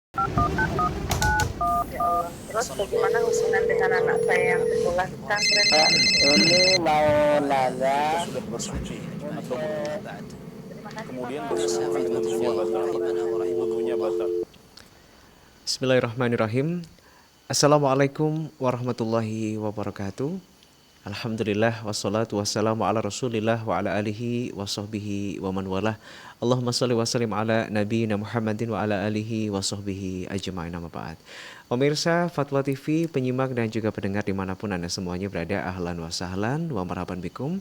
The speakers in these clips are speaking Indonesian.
Ya Allah. Terus bagaimana hubungan dengan anak saya yang sekolah di pesantren? Ini mau nanya sudah bersuci atau berwudu, Terima kasih kemudian Bapak. bersuci wudunya batal. Wudunya batal. Bismillahirrahmanirrahim. Assalamualaikum warahmatullahi wabarakatuh. Alhamdulillah wassalatu wassalamu ala rasulillah wa ala alihi wa sahbihi wa man walah. Allahumma salli wa sallim ala nabiyina Muhammadin wa ala alihi wa sahbihi ajma'in, amma ba'd. Pemirsa Fatwa TV, penyimak dan juga pendengar dimanapun Anda semuanya berada, ahlan wa sahlan wa marhaban bikum.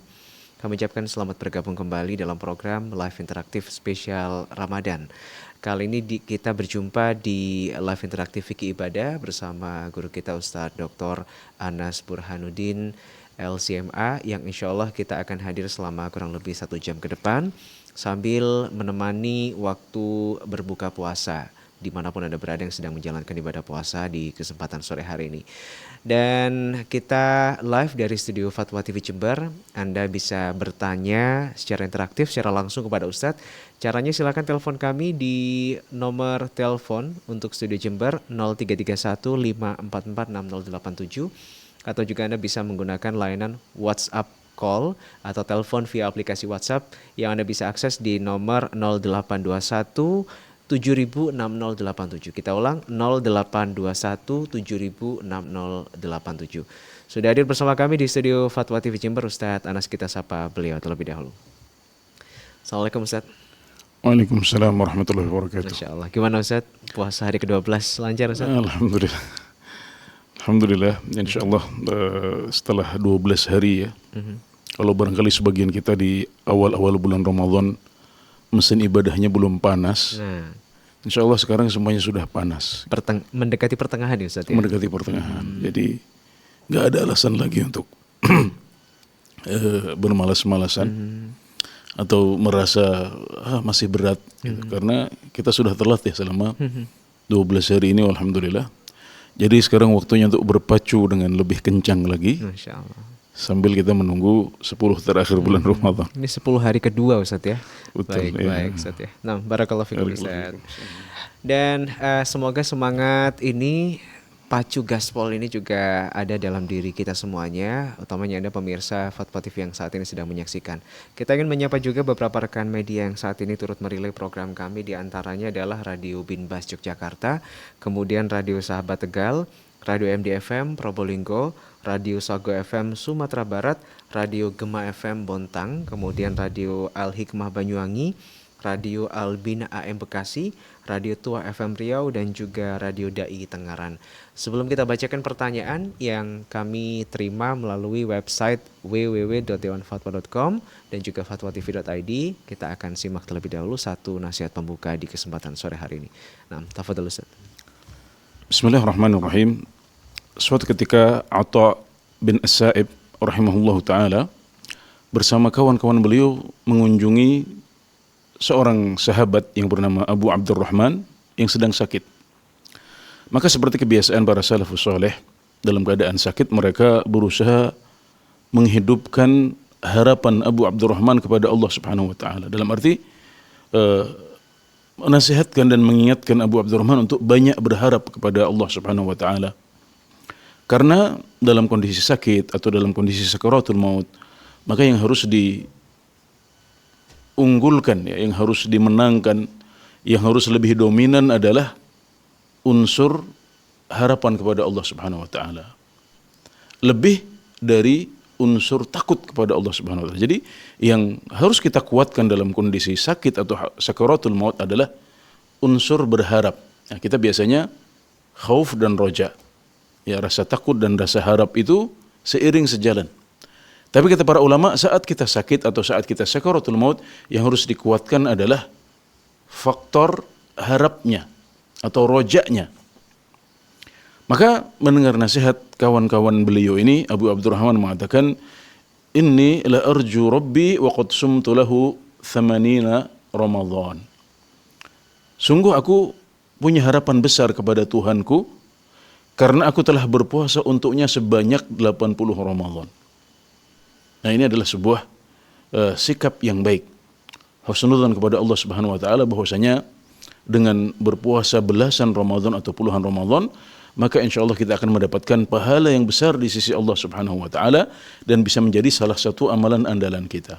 Kami ucapkan selamat bergabung kembali dalam program Live Interaktif Spesial Ramadan. Kali ini kita berjumpa di Live Interaktif Fikih Ibadah bersama guru kita Ustadz Dr. Anas Burhanuddin LCMA, yang insya Allah kita akan hadir selama kurang lebih 1 jam ke depan sambil menemani waktu berbuka puasa dimanapun Anda berada yang sedang menjalankan ibadah puasa di kesempatan sore hari ini. Dan kita live dari studio Fatwa TV Jember. Anda bisa bertanya secara interaktif, secara langsung kepada Ustadz. Caranya silakan telepon kami di nomor telepon untuk studio Jember 0331 544 6087, atau juga Anda bisa menggunakan layanan WhatsApp call atau telepon via aplikasi WhatsApp yang Anda bisa akses di nomor 0821 706087. Kita ulang 0821 706087. Sudah hadir bersama kami di studio Fatwa TV Jember Ustadz Anas, kita sapa beliau terlebih dahulu. Assalamualaikum Ustadz. Waalaikumsalam warahmatullahi wabarakatuh. Masya Allah. Gimana Ustadz? Puasa hari ke-12 lancar Ustadz? Alhamdulillah. Alhamdulillah, insya Allah setelah 12 hari ya. Kalau barangkali sebagian kita di awal-awal bulan Ramadan mesin ibadahnya belum panas. Nah, Insya Allah sekarang semuanya sudah panas. mendekati pertengahan ya Ustadz ya? Mendekati pertengahan. Jadi nggak ada alasan lagi untuk bermalas-malasan atau merasa masih berat. Gitu. Karena kita sudah terlatih selama 12 hari ini, alhamdulillah. Jadi sekarang waktunya untuk berpacu dengan lebih kencang lagi. Masya Allah. Sambil kita menunggu 10 terakhir bulan Ramadan. Ini 10 hari kedua Ustadz ya. Betul, Baik Ustadz ya. Nah, barakallahu fikum Ustadz. Dan semoga semangat ini, pacu gaspol ini juga ada dalam diri kita semuanya, utamanya Anda pemirsa Fatwa TV yang saat ini sedang menyaksikan. Kita ingin menyapa juga beberapa rekan media yang saat ini turut merilai program kami, di antaranya adalah Radio Binbas Yogyakarta, kemudian Radio Sahabat Tegal, Radio MDFM Probolinggo, Radio Sago FM Sumatera Barat, Radio Gema FM Bontang, kemudian Radio Al Hikmah Banyuwangi, Radio Albina AM Bekasi, Radio Tua FM Riau, dan juga Radio Dai Tengaran. Sebelum kita bacakan pertanyaan yang kami terima melalui website www.dewanfatwa.com dan juga fatwatv.id, kita akan simak terlebih dahulu satu nasihat pembuka di kesempatan sore hari ini. Nah, tafadhol Ustaz. Bismillahirrahmanirrahim. Suatu ketika Atha bin As-Sa'ib rahimahullahu ta'ala bersama kawan-kawan beliau mengunjungi seorang sahabat yang bernama Abu Abdurrahman yang sedang sakit. Maka seperti kebiasaan para salafus saleh, dalam keadaan sakit mereka berusaha menghidupkan harapan Abu Abdurrahman kepada Allah Subhanahu wa taala. Dalam arti menasihatkan dan mengingatkan Abu Abdurrahman untuk banyak berharap kepada Allah Subhanahu wa taala. Karena dalam kondisi sakit atau dalam kondisi sakaratul maut, maka yang harus diunggulkan ya, yang harus dimenangkan, yang harus lebih dominan adalah unsur harapan kepada Allah Subhanahu wa taala. Lebih dari unsur takut kepada Allah Subhanahu wa taala. Jadi yang harus kita kuatkan dalam kondisi sakit atau sakaratul maut adalah unsur berharap. Nah, kita biasanya khauf dan roja. Ya, rasa takut dan rasa harap itu seiring sejalan. Tapi kata para ulama, saat kita sakit atau saat kita sakaratul maut, yang harus dikuatkan adalah faktor harapnya atau rojaknya. Maka mendengar nasihat kawan-kawan beliau ini, Abu Abdurrahman mengatakan, "Inni la arju rabbi wa qad sumtu lahu 80 Ramadan." Sungguh aku punya harapan besar kepada Tuhanku karena aku telah berpuasa untuknya sebanyak 80 Ramadan. Nah, ini adalah sebuah sikap yang baik. Husnudzan kepada Allah Subhanahu wa taala bahwasanya dengan berpuasa belasan Ramadan atau puluhan Ramadan, maka insya Allah kita akan mendapatkan pahala yang besar di sisi Allah Subhanahu wa taala dan bisa menjadi salah satu amalan andalan kita.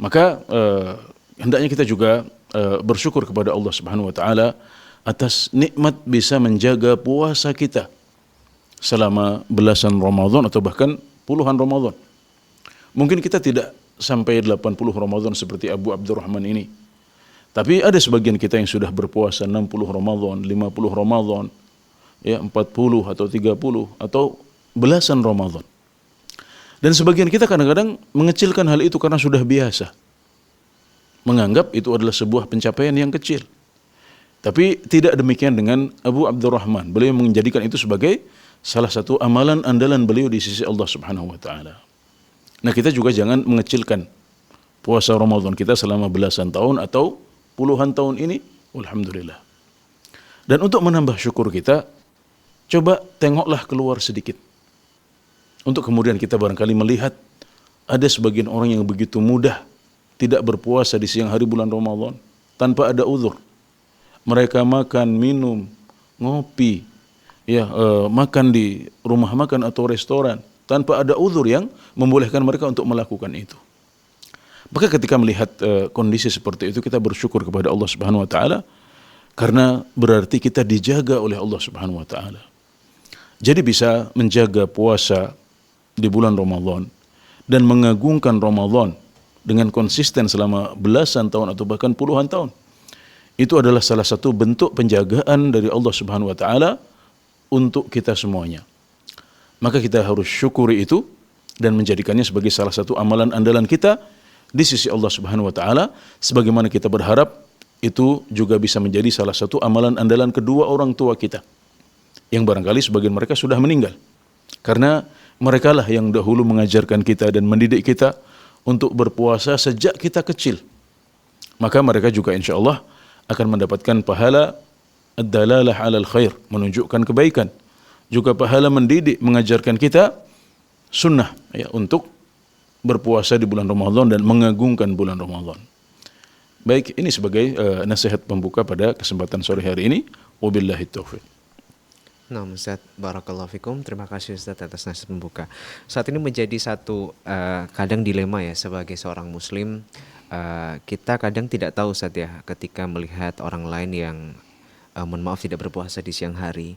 Maka hendaknya kita juga bersyukur kepada Allah Subhanahu wa taala atas nikmat bisa menjaga puasa kita selama belasan Ramadan atau bahkan puluhan Ramadan. Mungkin kita tidak sampai 80 Ramadan seperti Abu Abdurrahman ini. Tapi ada sebagian kita yang sudah berpuasa 60 Ramadan, 50 Ramadan, ya 40 atau 30 atau belasan Ramadan. Dan sebagian kita kadang-kadang mengecilkan hal itu karena sudah biasa. Menganggap itu adalah sebuah pencapaian yang kecil. Tapi tidak demikian dengan Abu Abdurrahman. Beliau menjadikan itu sebagai salah satu amalan andalan beliau di sisi Allah Subhanahu wa taala. Nah, kita juga jangan mengecilkan puasa Ramadan kita selama belasan tahun atau puluhan tahun ini. Alhamdulillah. Dan untuk menambah syukur kita, coba tengoklah keluar sedikit. Untuk kemudian kita barangkali melihat ada sebagian orang yang begitu mudah tidak berpuasa di siang hari bulan Ramadan tanpa ada uzur. Mereka makan, minum, ngopi, makan di rumah makan atau restoran tanpa ada uzur yang membolehkan mereka untuk melakukan itu. Maka ketika melihat kondisi seperti itu, kita bersyukur kepada Allah Subhanahu wa taala karena berarti kita dijaga oleh Allah Subhanahu wa taala. Jadi bisa menjaga puasa di bulan Ramadan dan mengagungkan Ramadan dengan konsisten selama belasan tahun atau bahkan puluhan tahun. Itu adalah salah satu bentuk penjagaan dari Allah Subhanahu wa taala untuk kita semuanya. Maka kita harus syukuri itu dan menjadikannya sebagai salah satu amalan andalan kita di sisi Allah Subhanahu wa taala, sebagaimana kita berharap itu juga bisa menjadi salah satu amalan andalan kedua orang tua kita yang barangkali sebagian mereka sudah meninggal. Karena merekalah yang dahulu mengajarkan kita dan mendidik kita untuk berpuasa sejak kita kecil. Maka mereka juga insya Allah akan mendapatkan pahala ad-dalalah 'alal khair, menunjukkan kebaikan. Juga pahala mendidik, mengajarkan kita sunnah ya, untuk berpuasa di bulan Ramadan dan mengagungkan bulan Ramadan. Baik, ini sebagai nasihat pembuka pada kesempatan sore hari ini. Wabillahi taufiq. Nah, Ustaz, barakallahu fikum. Terima kasih Ustaz atas nasihat pembuka. Saat ini menjadi satu kadang dilema ya sebagai seorang muslim. Kita kadang tidak tahu Ustaz ya ketika melihat orang lain yang mohon maaf tidak berpuasa di siang hari.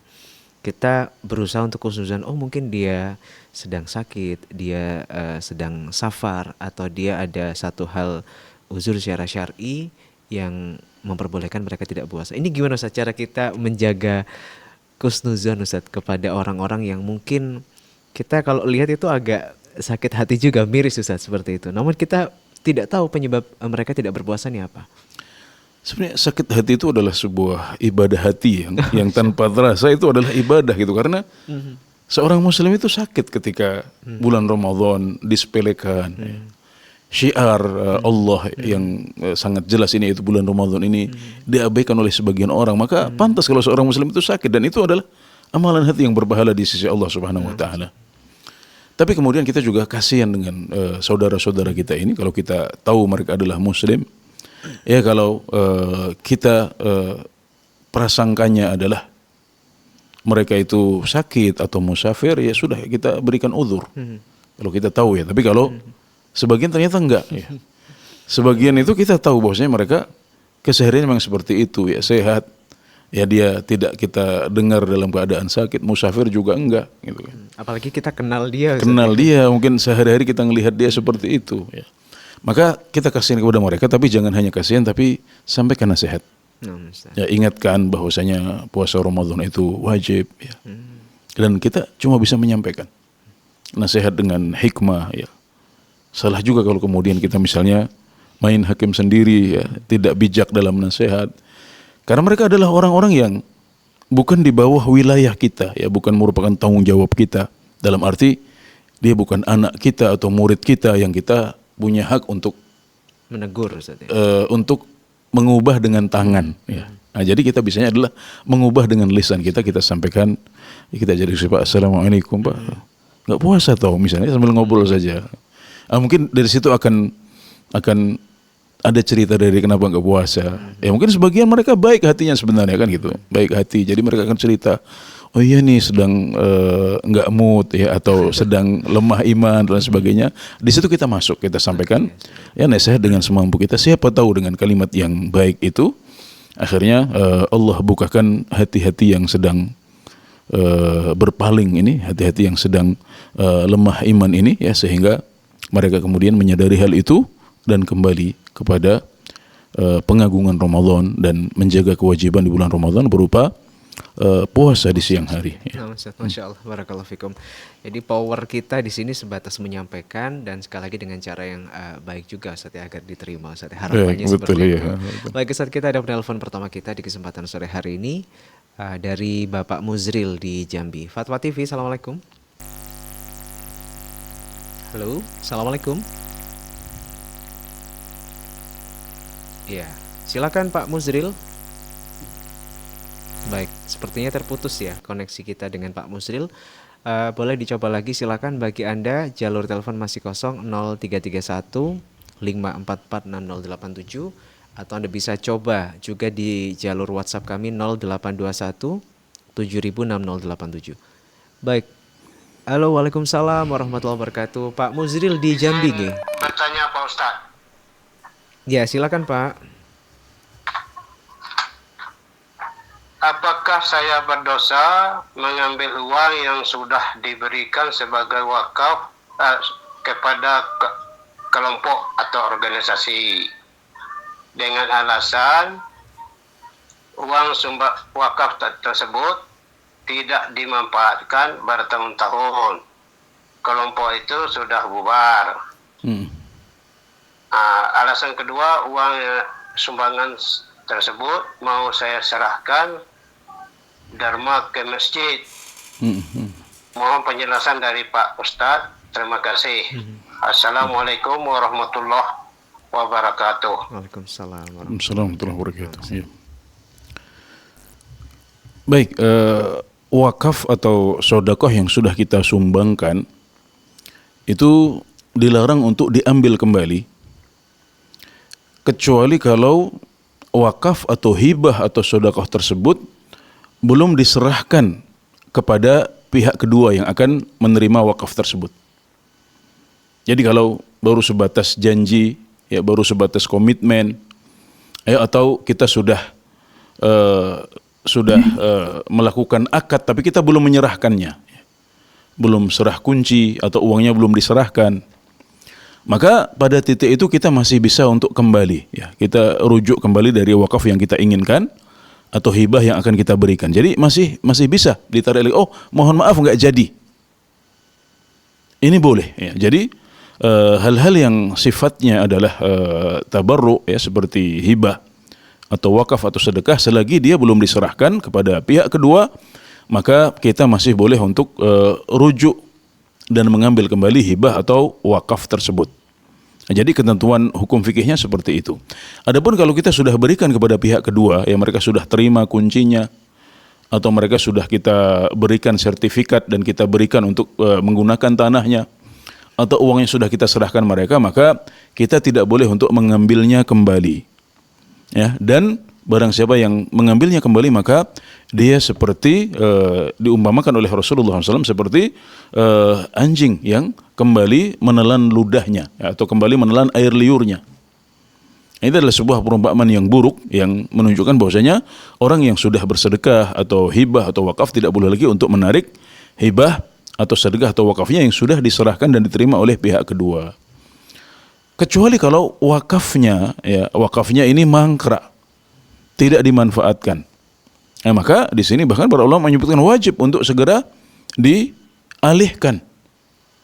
Kita berusaha untuk khusnuzan, oh mungkin dia sedang sakit, dia sedang safar, atau dia ada satu hal uzur secara syar'i yang memperbolehkan mereka tidak puasa. Ini gimana Ustaz cara kita menjaga khusnuzan Ustaz kepada orang-orang yang mungkin kita kalau lihat itu agak sakit hati juga, miris Ustaz seperti itu. Namun kita tidak tahu penyebab mereka tidak berpuasa ini apa. Sebenarnya sakit hati itu adalah sebuah ibadah hati yang tanpa terasa itu adalah ibadah gitu, karena seorang muslim itu sakit ketika bulan Ramadan disepelekan. Syiar Allah yang sangat jelas ini itu bulan Ramadan ini diabaikan oleh sebagian orang, maka pantas kalau seorang muslim itu sakit, dan itu adalah amalan hati yang berpahala di sisi Allah Subhanahu wa taala. Tapi kemudian kita juga kasihan dengan saudara-saudara kita ini kalau kita tahu mereka adalah muslim. Ya, kalau kita prasangkanya adalah mereka itu sakit atau musafir, ya sudah kita berikan uzur. Kalau kita tahu ya, tapi kalau sebagian ternyata enggak ya. Sebagian itu kita tahu bahwasanya mereka keseharian memang seperti itu ya, sehat. Ya dia tidak kita dengar dalam keadaan sakit, musafir juga enggak gitu kan. Apalagi kita kenal dia. Kenal dia, mungkin sehari-hari kita ngelihat dia seperti itu ya. Maka kita kasihan kepada mereka, tapi jangan hanya kasihan, tapi sampaikan nasihat. Ya, ingatkan bahwasanya puasa Ramadan itu wajib ya. Dan kita cuma bisa menyampaikan nasihat dengan hikmah ya. Salah juga kalau kemudian kita misalnya main hakim sendiri ya, tidak bijak dalam nasihat. Karena mereka adalah orang-orang yang bukan di bawah wilayah kita ya, bukan merupakan tanggung jawab kita. Dalam arti dia bukan anak kita atau murid kita yang kita punya hak untuk menegur Ustaz ya. Untuk mengubah dengan tangan ya. Nah, jadi kita bisanya adalah mengubah dengan lisan kita sampaikan, kita jadi Pak, assalamualaikum Pak, nggak puasa tau misalnya, sambil ngobrol saja. Mungkin dari situ akan ada cerita dari kenapa nggak puasa. Ya mungkin sebagian mereka baik hatinya sebenarnya kan gitu, baik hati. Jadi mereka akan cerita, oh iya nih sedang nggak mood ya, atau sedang lemah iman dan sebagainya. Di situ kita masuk, kita sampaikan ya nasihat dengan semampu kita. Siapa tahu dengan kalimat yang baik itu, akhirnya Allah bukakan hati-hati yang sedang berpaling ini, hati-hati yang sedang lemah iman ini ya, sehingga mereka kemudian menyadari hal itu dan kembali kepada pengagungan Ramadan dan menjaga kewajiban di bulan Ramadan berupa puasa di siang hari. Ya. Nah, Ustaz, Masya Allah, barakallahu fikum. Jadi power kita di sini sebatas menyampaikan dan sekali lagi dengan cara yang baik juga, Ustaz, ya, agar diterima, Ustaz. Harapannya Betul, seperti ya, itu. betul. Baik, Ustaz, kita ada penelpon pertama kita di kesempatan sore hari ini dari Bapak Muzril di Jambi. Fatwa TV, Assalamualaikum. Halo, Assalamualaikum. Ya, silakan Pak Muzril. Baik, sepertinya terputus ya koneksi kita dengan Pak Muzril. Boleh dicoba lagi, silakan. Bagi Anda jalur telepon masih kosong 0331 544 6087, atau Anda bisa coba juga di jalur WhatsApp kami 0821 706087. Baik. Halo, waalaikumsalam warahmatullahi wabarakatuh. Pak Muzril di Jambi nih. Bertanya Pak Ustadz, Ya, silakan Pak. apakah saya berdosa mengambil uang yang sudah diberikan sebagai wakaf kepada kelompok atau organisasi dengan alasan uang sumber wakaf tersebut tidak dimanfaatkan bertahun-tahun, kelompok itu sudah bubar. Alasan kedua, uang sumbangan tersebut mau saya serahkan derma ke masjid. Mohon penjelasan dari Pak Ustadz. Terima kasih. Assalamualaikum warahmatullahi wabarakatuh. Waalaikumsalam Warahmatullahi wabarakatuh. Ya. Baik, wakaf atau sedekah yang sudah kita sumbangkan itu dilarang untuk diambil kembali, kecuali kalau wakaf atau hibah atau sedekah tersebut belum diserahkan kepada pihak kedua yang akan menerima wakaf tersebut. Jadi kalau baru sebatas janji, ya baru sebatas komitmen, atau kita sudah melakukan akad tapi kita belum menyerahkannya, belum serah kunci atau uangnya belum diserahkan, maka pada titik itu kita masih bisa untuk kembali, ya kita rujuk kembali dari wakaf yang kita inginkan atau hibah yang akan kita berikan. Jadi masih bisa ditarik lagi. Oh, mohon maaf nggak jadi. Ini boleh. Ya. Jadi hal-hal yang sifatnya adalah tabarruk, ya seperti hibah atau wakaf atau sedekah, selagi dia belum diserahkan kepada pihak kedua, maka kita masih boleh untuk rujuk dan mengambil kembali hibah atau wakaf tersebut. Jadi ketentuan hukum fikihnya seperti itu. Adapun kalau kita sudah berikan kepada pihak kedua, ya mereka sudah terima kuncinya, atau mereka sudah kita berikan sertifikat dan kita berikan untuk menggunakan tanahnya, atau uangnya sudah kita serahkan mereka, maka kita tidak boleh untuk mengambilnya kembali. Ya, dan barang siapa yang mengambilnya kembali, maka dia seperti diumpamakan oleh Rasulullah SAW seperti anjing yang kembali menelan ludahnya, ya, atau kembali menelan air liurnya. Ini adalah sebuah perumpamaan yang buruk yang menunjukkan bahwasanya orang yang sudah bersedekah atau hibah atau wakaf tidak boleh lagi untuk menarik hibah atau sedekah atau wakafnya yang sudah diserahkan dan diterima oleh pihak kedua. Kecuali kalau wakafnya ini mangkrak, tidak dimanfaatkan. Maka di sini bahkan para ulama menyebutkan wajib untuk segera dialihkan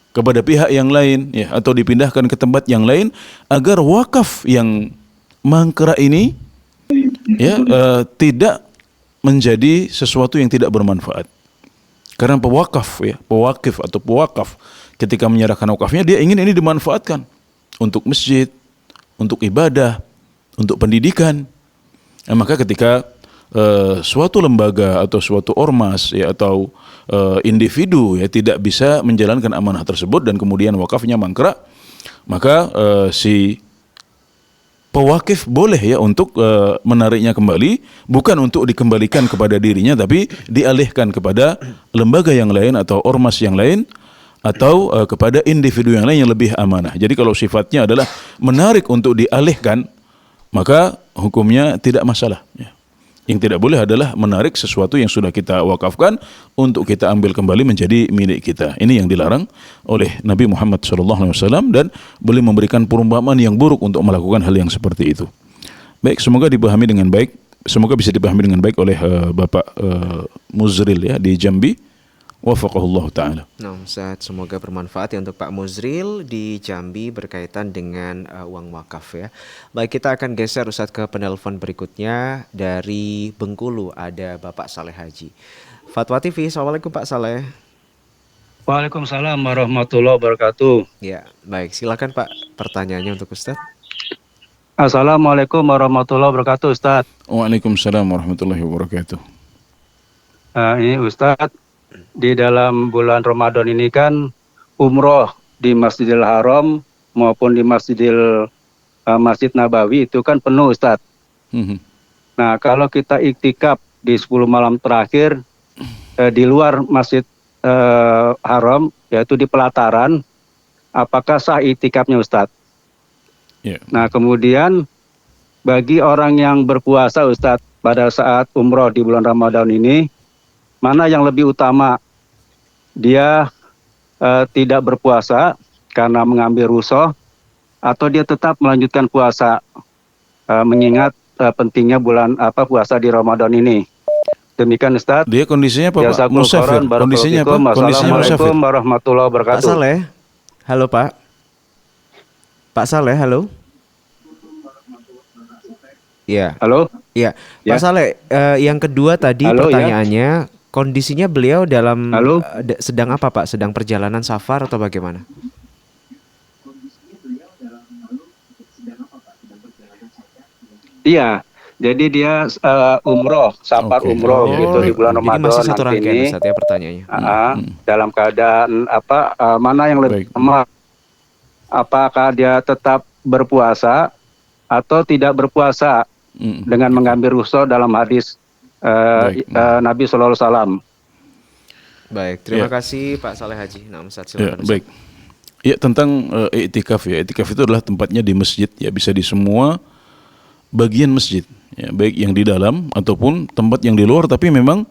kepada pihak yang lain, ya, atau dipindahkan ke tempat yang lain agar wakaf yang mangkrak ini tidak menjadi sesuatu yang tidak bermanfaat. Karena pewakif atau pewakaf ketika menyerahkan wakafnya, dia ingin ini dimanfaatkan untuk masjid, untuk ibadah, untuk pendidikan. Maka ketika suatu lembaga atau suatu ormas, ya, atau individu, ya, tidak bisa menjalankan amanah tersebut dan kemudian wakafnya mangkrak, maka si pewakif boleh ya untuk menariknya kembali, bukan untuk dikembalikan kepada dirinya, tapi dialihkan kepada lembaga yang lain atau ormas yang lain, atau kepada individu yang lain yang lebih amanah. Jadi kalau sifatnya adalah menarik untuk dialihkan, maka hukumnya tidak masalah ya. Yang tidak boleh adalah menarik sesuatu yang sudah kita wakafkan untuk kita ambil kembali menjadi milik kita. Ini yang dilarang oleh Nabi Muhammad SAW, dan boleh memberikan perumpamaan yang buruk untuk melakukan hal yang seperti itu. Baik, semoga dipahami dengan baik. Semoga bisa dipahami dengan baik oleh Bapak Muzril ya di Jambi. Wafaqahullah ta'ala. Nah, Ustaz, semoga bermanfaat ya untuk Pak Muzril di Jambi berkaitan dengan uang wakaf ya. Baik, kita akan geser Ustaz ke penelpon berikutnya dari Bengkulu, ada Bapak Saleh Haji. Fatwa TV, Assalamualaikum Pak Saleh. Waalaikumsalam warahmatullahi wabarakatuh. Ya, baik, silakan Pak pertanyaannya untuk Ustaz. Assalamualaikum warahmatullahi wabarakatuh, Ustaz. Waalaikumsalam warahmatullahi wabarakatuh. Ini Ustaz, di dalam bulan Ramadan ini kan umroh di Masjidil Haram maupun di Masjid Nabawi itu kan penuh, Ustaz. Nah, kalau kita iktikaf di 10 malam terakhir di luar Masjid Haram, yaitu di pelataran, apakah sah iktikafnya, Ustaz? Yeah. Nah, kemudian bagi orang yang berpuasa, Ustaz, pada saat umroh di bulan Ramadan ini, mana yang lebih utama? Dia tidak berpuasa karena mengambil rukhsah, atau dia tetap melanjutkan puasa mengingat pentingnya puasa di Ramadan ini. Demikian, Ustaz. Dia kondisinya apa, Pak? Musafir. Kondisinya apa? Kondisinya musafir. Assalamualaikum warahmatullahi wabarakatuh. Pak Saleh. Halo, Pak. Pak Saleh, halo. Iya. Halo. Iya. Ya. Pak Saleh, yang kedua tadi Halo, pertanyaannya, kondisinya beliau dalam Halo. sedang apa, Pak? Sedang perjalanan safar atau bagaimana? Iya. Jadi dia umroh, safar Oke. umroh gitu di bulan Jadi Ramadan masih satu nanti rangkaian ini. Ustaz ya pertanyaannya. Dalam keadaan mana yang lebih Baik. lemah? Apakah dia tetap berpuasa atau tidak berpuasa dengan mengambil rukhsah dalam hadis Baik. Nabi Sallallahu Alaihi Wasallam? Baik, terima Ya. kasih Pak Saleh Haji. Nah, Ustaz Ya, silakan. Ustaz. baik. Ya, tentang i'tikaf ya. I'tikaf itu adalah tempatnya di masjid ya, bisa di semua bagian masjid ya, baik yang di dalam ataupun tempat yang di luar, tapi memang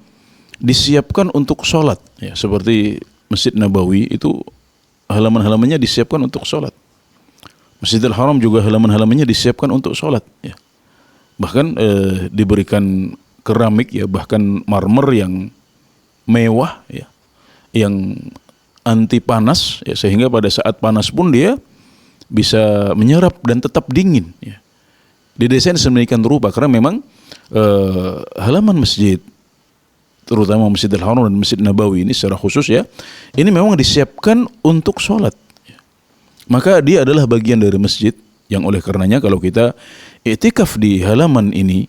disiapkan untuk sholat ya, seperti Masjid Nabawi itu halaman-halamannya disiapkan untuk sholat. Masjidil Haram juga halaman-halamannya disiapkan untuk sholat ya. Bahkan diberikan keramik ya, bahkan marmer yang mewah ya, yang anti panas ya, sehingga pada saat panas pun dia bisa menyerap dan tetap dingin ya. Didesain sedemikian rupa karena memang halaman masjid, terutama Masjidil Haram dan Masjid Nabawi ini secara khusus ya, ini memang disiapkan untuk sholat ya. Maka dia adalah bagian dari masjid, yang oleh karenanya kalau kita i'tikaf di halaman ini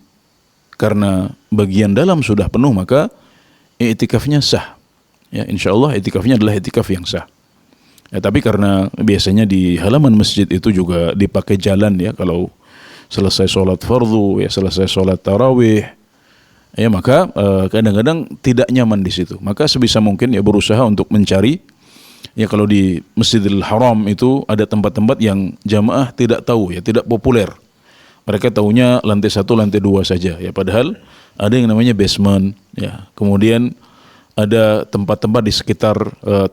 karena bagian dalam sudah penuh, maka i'tikafnya sah ya, insyaallah i'tikafnya adalah i'tikaf yang sah ya. Tapi karena biasanya di halaman masjid itu juga dipakai jalan ya, kalau selesai sholat fardu ya, selesai sholat tarawih ya, maka kadang-kadang tidak nyaman di situ. Maka sebisa mungkin ya berusaha untuk mencari ya, kalau di Masjidil Haram itu ada tempat-tempat yang jamaah tidak tahu ya, tidak populer. Mereka tahunya lantai 1, lantai 2 saja ya, padahal ada yang namanya basement ya. Kemudian ada tempat-tempat di sekitar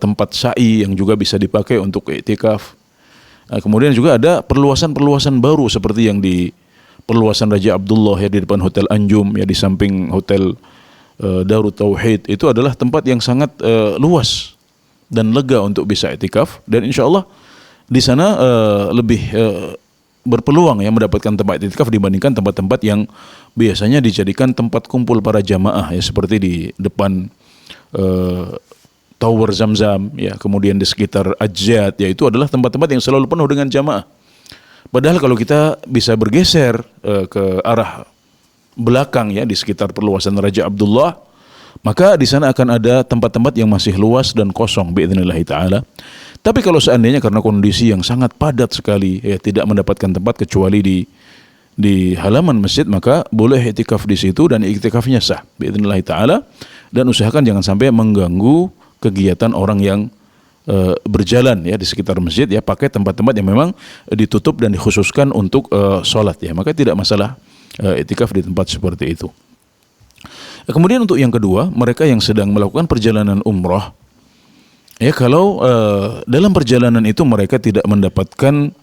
tempat sa'i yang juga bisa dipakai untuk i'tikaf. Kemudian juga ada perluasan-perluasan baru seperti yang di perluasan Raja Abdullah ya, di depan Hotel Anjum ya, di samping Hotel Darut Tauhid. Itu adalah tempat yang sangat luas dan lega untuk bisa i'tikaf, dan insya Allah di sana lebih berpeluang ya mendapatkan tempat i'tikaf dibandingkan tempat-tempat yang biasanya dijadikan tempat kumpul para jamaah ya, seperti di depan Tower Zamzam ya, kemudian di sekitar Ajjad ya, itu adalah tempat-tempat yang selalu penuh dengan jamaah. Padahal kalau kita bisa bergeser ke arah belakang ya, di sekitar perluasan Raja Abdullah, maka di sana akan ada tempat-tempat yang masih luas dan kosong biidznillah taala. Tapi kalau seandainya karena kondisi yang sangat padat sekali ya, tidak mendapatkan tempat kecuali di di halaman masjid, maka boleh iktikaf di situ dan iktikafnya sah biidznillah taala, dan usahakan jangan sampai mengganggu kegiatan orang yang berjalan ya di sekitar masjid ya, pakai tempat-tempat yang memang ditutup dan dikhususkan untuk sholat ya, maka tidak masalah iktikaf di tempat seperti itu. Kemudian untuk yang kedua, mereka yang sedang melakukan perjalanan umroh ya, kalau dalam perjalanan itu mereka tidak mendapatkan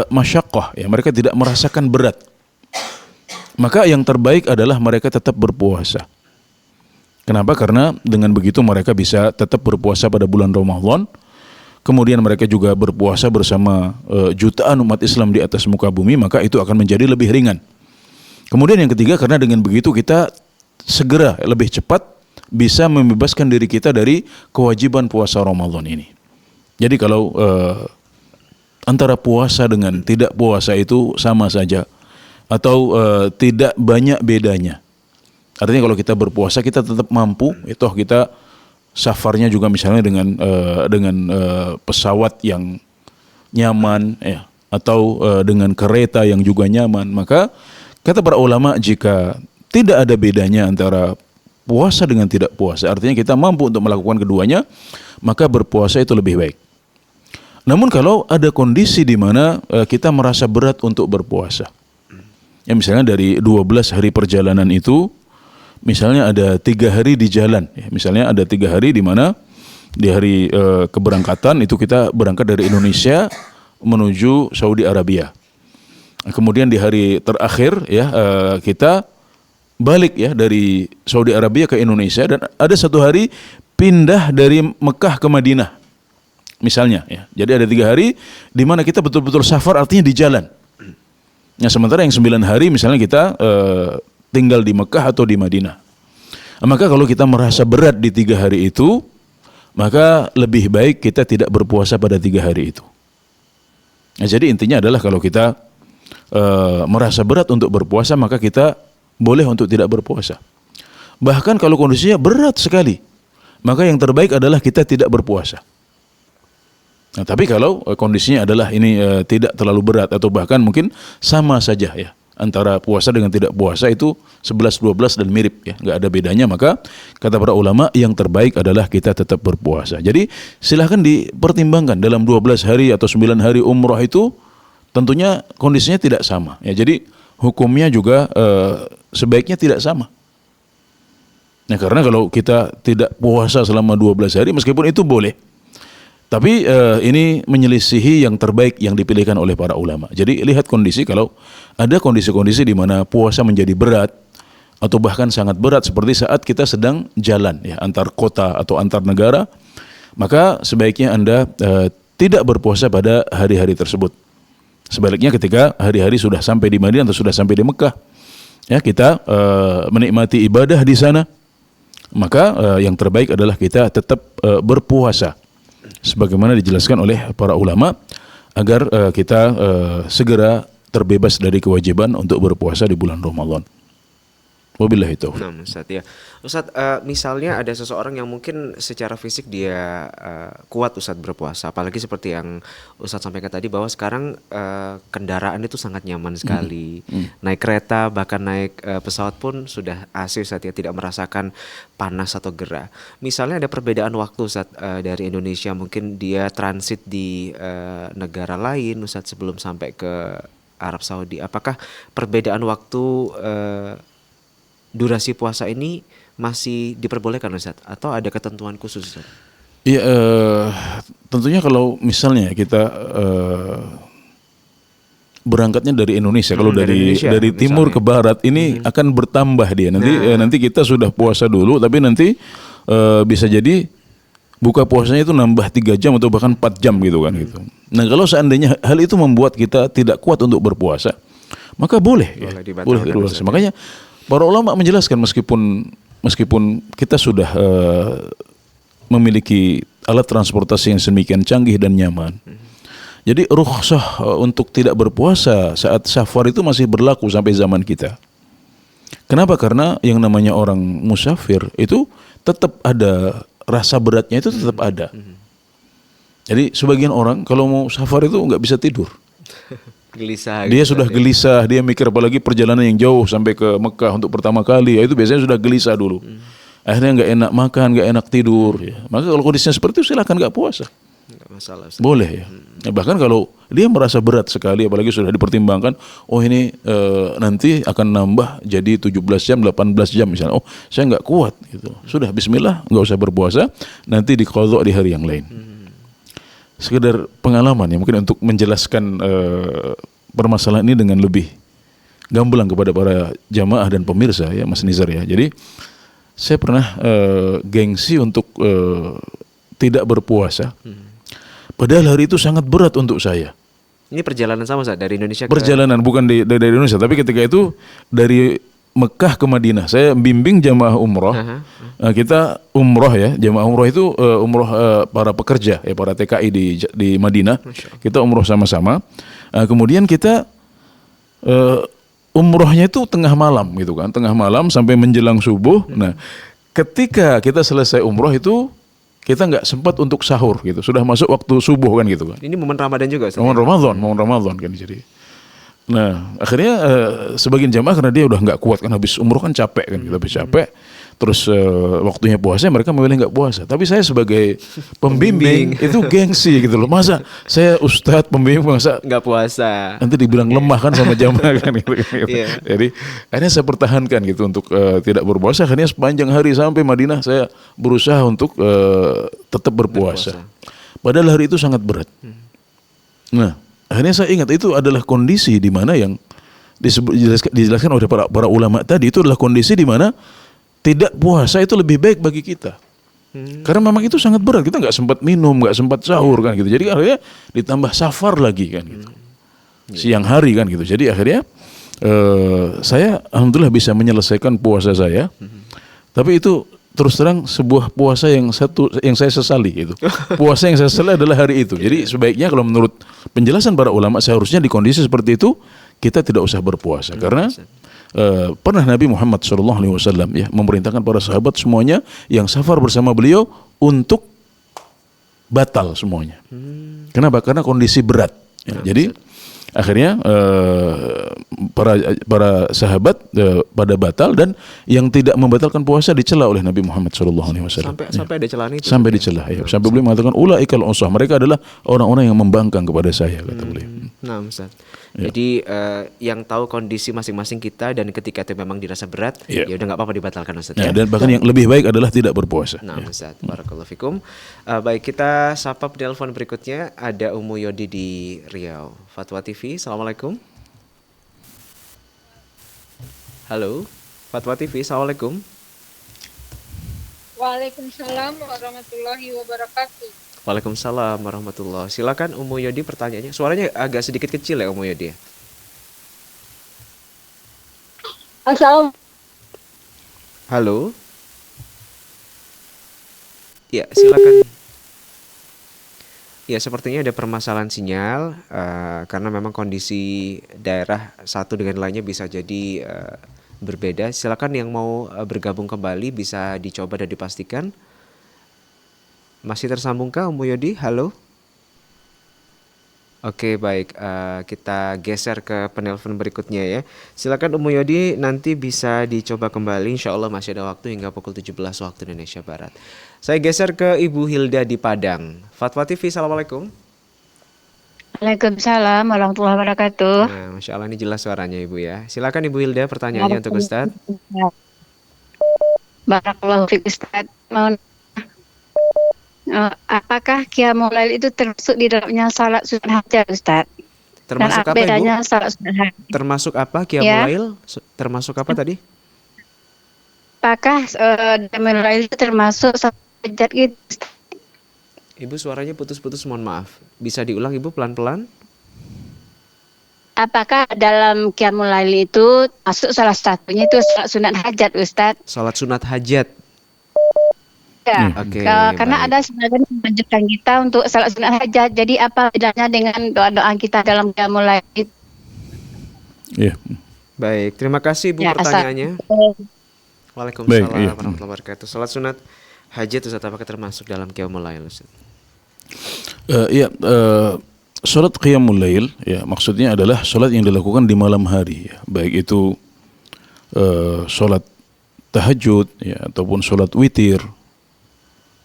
masyaqqah ya, mereka tidak merasakan berat, maka yang terbaik adalah mereka tetap berpuasa. Kenapa? Karena dengan begitu mereka bisa tetap berpuasa pada bulan Ramadan. Kemudian mereka juga berpuasa bersama jutaan umat Islam di atas muka bumi, maka itu akan menjadi lebih ringan. Kemudian yang ketiga, karena dengan begitu kita segera lebih cepat bisa membebaskan diri kita dari kewajiban puasa Ramadan ini. Jadi kalau antara puasa dengan tidak puasa itu sama saja, atau tidak banyak bedanya. Artinya kalau kita berpuasa kita tetap mampu, itu kita safarnya juga misalnya dengan pesawat yang nyaman ya, atau dengan kereta yang juga nyaman, maka kata para ulama jika tidak ada bedanya antara puasa dengan tidak puasa, artinya kita mampu untuk melakukan keduanya, maka berpuasa itu lebih baik. Namun kalau ada kondisi di mana kita merasa berat untuk berpuasa, ya misalnya dari 12 hari perjalanan itu, misalnya ada 3 hari di jalan, ya, misalnya ada 3 hari di mana di hari keberangkatan itu kita berangkat dari Indonesia menuju Saudi Arabia. Kemudian di hari terakhir ya kita balik ya dari Saudi Arabia ke Indonesia, dan ada 1 hari pindah dari Mekah ke Madinah. Misalnya ya. Jadi ada 3 hari di mana kita betul-betul safar, artinya di jalan. Nah, sementara yang 9 hari misalnya kita tinggal di Mekah atau di Madinah. Maka kalau kita merasa berat di 3 hari itu, maka lebih baik kita tidak berpuasa pada 3 hari itu. Nah, jadi intinya adalah kalau kita merasa berat untuk berpuasa, maka kita boleh untuk tidak berpuasa. Bahkan kalau kondisinya berat sekali, maka yang terbaik adalah kita tidak berpuasa. Nah, tapi kalau kondisinya adalah ini tidak terlalu berat, atau bahkan mungkin sama saja ya, antara puasa dengan tidak puasa itu 11-12 dan mirip ya, nggak ada bedanya, maka kata para ulama yang terbaik adalah kita tetap berpuasa. Jadi silahkan dipertimbangkan dalam 12 hari atau 9 hari umrah itu tentunya kondisinya tidak sama ya, jadi hukumnya juga sebaiknya tidak sama. Nah, karena kalau kita tidak puasa selama 12 hari meskipun itu boleh, tapi ini menyelisihi yang terbaik yang dipilihkan oleh para ulama. Jadi lihat kondisi, kalau ada kondisi-kondisi di mana puasa menjadi berat atau bahkan sangat berat, seperti saat kita sedang jalan ya antar kota atau antar negara, maka sebaiknya Anda tidak berpuasa pada hari-hari tersebut. Sebaliknya ketika hari-hari sudah sampai di Madinah atau sudah sampai di Mekah, ya kita menikmati ibadah di sana, maka yang terbaik adalah kita tetap berpuasa sebagaimana dijelaskan oleh para ulama, agar kita segera terbebas dari kewajiban untuk berpuasa di bulan Ramadan. Wabillahi taufiq. Nah, Ustaz ya. Ustaz, misalnya ada seseorang yang mungkin secara fisik dia kuat Ustaz berpuasa, apalagi seperti yang Ustaz sampaikan tadi bahwa sekarang kendaraan itu sangat nyaman sekali. Naik kereta bahkan naik pesawat pun sudah AC Ustaz ya, tidak merasakan panas atau gerah. Misalnya ada perbedaan waktu Ustaz dari Indonesia, mungkin dia transit di negara lain Ustaz sebelum sampai ke Arab Saudi. Apakah perbedaan waktu durasi puasa ini masih diperbolehkan Ustaz, atau ada ketentuan khusus Ustaz? Iya, tentunya kalau misalnya kita berangkatnya dari Indonesia, kalau dari timur ke barat ini akan bertambah dia. Nanti kita sudah puasa dulu, tapi nanti bisa jadi buka puasanya itu nambah 3 jam atau bahkan 4 jam gitu kan gitu. Nah, kalau seandainya hal itu membuat kita tidak kuat untuk berpuasa, maka boleh dibatalkan. Makanya para ulama menjelaskan meskipun kita sudah memiliki alat transportasi yang sedemikian canggih dan nyaman, jadi rukhsah untuk tidak berpuasa saat safar itu masih berlaku sampai zaman kita. Kenapa? Karena yang namanya orang musafir itu tetap ada rasa beratnya, itu tetap ada. Jadi sebagian orang kalau mau safar itu nggak bisa tidur. Gelisah. Dia gitu sudah tadi. gelisah, dia mikir apalagi perjalanan yang jauh sampai ke Mekah untuk pertama kali, ya itu biasanya sudah gelisah dulu. Akhirnya nggak enak makan, nggak enak tidur. Ya. Maka kalau kondisinya seperti itu silahkan nggak puasa. Nggak masalah. Ustaz. Boleh ya. Ya, bahkan kalau dia merasa berat sekali, apalagi sudah dipertimbangkan, oh ini nanti akan nambah jadi 17 jam, 18 jam misalnya. Oh saya nggak kuat gitu. Sudah Bismillah, nggak usah berpuasa, nanti diqadha di hari yang lain. Sekedar pengalaman ya, mungkin untuk menjelaskan permasalahan ini dengan lebih gamblang kepada para jamaah dan pemirsa ya Mas Nizar ya. Jadi saya pernah gengsi untuk tidak berpuasa. Padahal hari itu sangat berat untuk saya. Ini perjalanan sama Ustaz dari Indonesia ke Perjalanan bukan dari Indonesia, tapi ketika itu dari Mekah ke Madinah. Saya bimbing jamaah umroh. Kita umroh ya, jamaah umroh itu umroh para pekerja ya, para TKI di Madinah. Kita umroh sama-sama. Kemudian kita umrohnya itu tengah malam gitu kan, tengah malam sampai menjelang subuh. Nah, ketika kita selesai umroh itu kita nggak sempat untuk sahur gitu, sudah masuk waktu subuh kan gitu kan. Ini momen Ramadan juga Ustaz. Momen Ramadan kan jadi. Nah akhirnya sebagian jamaah karena dia udah nggak kuat kan, habis umroh kan capek kan, gitu, habis capek. Terus waktunya puasa mereka memilih nggak puasa. Tapi saya sebagai pembimbing itu gengsi gitu loh. Masa saya ustadz pembimbing masa Nggak puasa. nanti dibilang lemah kan sama jamaah kan gitu. Iya. Jadi akhirnya saya pertahankan gitu untuk tidak berpuasa. Akhirnya sepanjang hari sampai Madinah saya berusaha untuk tetap berpuasa. Padahal hari itu sangat berat. Nah akhirnya saya ingat itu adalah kondisi di mana yang dijelaskan oleh para ulama tadi, itu adalah kondisi di mana tidak puasa itu lebih baik bagi kita. Karena memang itu sangat berat, kita nggak sempat minum, nggak sempat sahur kan gitu. Jadi akhirnya ditambah safar lagi kan gitu. Siang hari kan gitu. Jadi akhirnya saya alhamdulillah bisa menyelesaikan puasa saya. Tapi itu terus terang sebuah puasa yang saya sesali itu. Puasa yang saya sesali adalah hari itu. Jadi sebaiknya kalau menurut penjelasan para ulama seharusnya di kondisi seperti itu kita tidak usah berpuasa karena pernah Nabi Muhammad SAW ya memerintahkan para sahabat semuanya yang safar bersama beliau untuk batal semuanya. Kenapa? Karena kondisi berat. Ya, jadi akhirnya para sahabat pada batal, dan yang tidak membatalkan puasa dicela oleh Nabi Muhammad SAW. Sampai ada celaan itu. Sampai dicela. Ya. Sampai beliau mengatakan ulaikal usah, mereka adalah orang-orang yang membangkang kepada saya, kata beliau. Nah, Ustaz. Jadi yang tahu kondisi masing-masing kita, dan ketika itu memang dirasa berat, ya udah nggak apa-apa dibatalkan Ustaz. Ya, dan bahkan yang lebih baik adalah tidak berpuasa. Nah, Ustaz, barakallahu fikum. Baik, kita sapa penelpon berikutnya. Ada Ummu Yodi di Riau. Fatwa TV, Assalamualaikum. Halo, Fatwa TV, Assalamualaikum. Waalaikumsalam warahmatullahi wabarakatuh. Waalaikumsalam warahmatullahi. Silakan Ummu Yodi pertanyaannya. Suaranya agak sedikit kecil ya Ummu Yodi. Assalamualaikum. Halo. Ya, silakan. Ya, sepertinya ada permasalahan sinyal karena memang kondisi daerah satu dengan lainnya bisa jadi berbeda. Silakan yang mau bergabung kembali bisa dicoba dan dipastikan. Masih tersambungkah Ummu Yodi? Halo. Oke, baik. Kita geser ke penelpon berikutnya ya. Silakan Ummu Yodi, nanti bisa dicoba kembali. Insya Allah masih ada waktu hingga pukul 17 waktu Indonesia Barat. Saya geser ke Ibu Hilda di Padang. Fatwa TV, Assalamualaikum. Waalaikumsalam warahmatullahi wabarakatuh. Nah, Masya Allah, ini jelas suaranya Ibu ya. Silakan Ibu Hilda, pertanyaannya untuk Ustadz. Barakallahu fiik Ustaz. Apakah qiyamul lail itu termasuk di dalamnya salat sunat hajat Ustaz? Termasuk Dan apa bedanya Ibu? salat sunat hajat? Termasuk apa qiyamul lail? Termasuk apa tadi? Apakah qiyamul lail itu termasuk salat hajat gitu? Ustaz? Ibu suaranya putus-putus, mohon maaf. Bisa diulang Ibu pelan-pelan? Apakah dalam qiyamul lail itu masuk salah satunya itu salat sunat hajat Ustaz? Salat sunat hajat. Ya, Oke, karena baik. ada sebagian yang mengajarkan kita untuk salat sunat hajat. Jadi apa bedanya dengan doa-doa kita dalam qiyamul lail itu? Iya. Baik, terima kasih Ibu Ya, pertanyaannya. Baik, Waalaikumsalam iya. warahmatullahi wabarakatuh. Salat sunat hajat Ustaz, apakah termasuk dalam qiyamul lail Ustaz? salat qiyamul lail ya maksudnya adalah salat yang dilakukan di malam hari ya, baik itu salat tahajud ya ataupun salat witir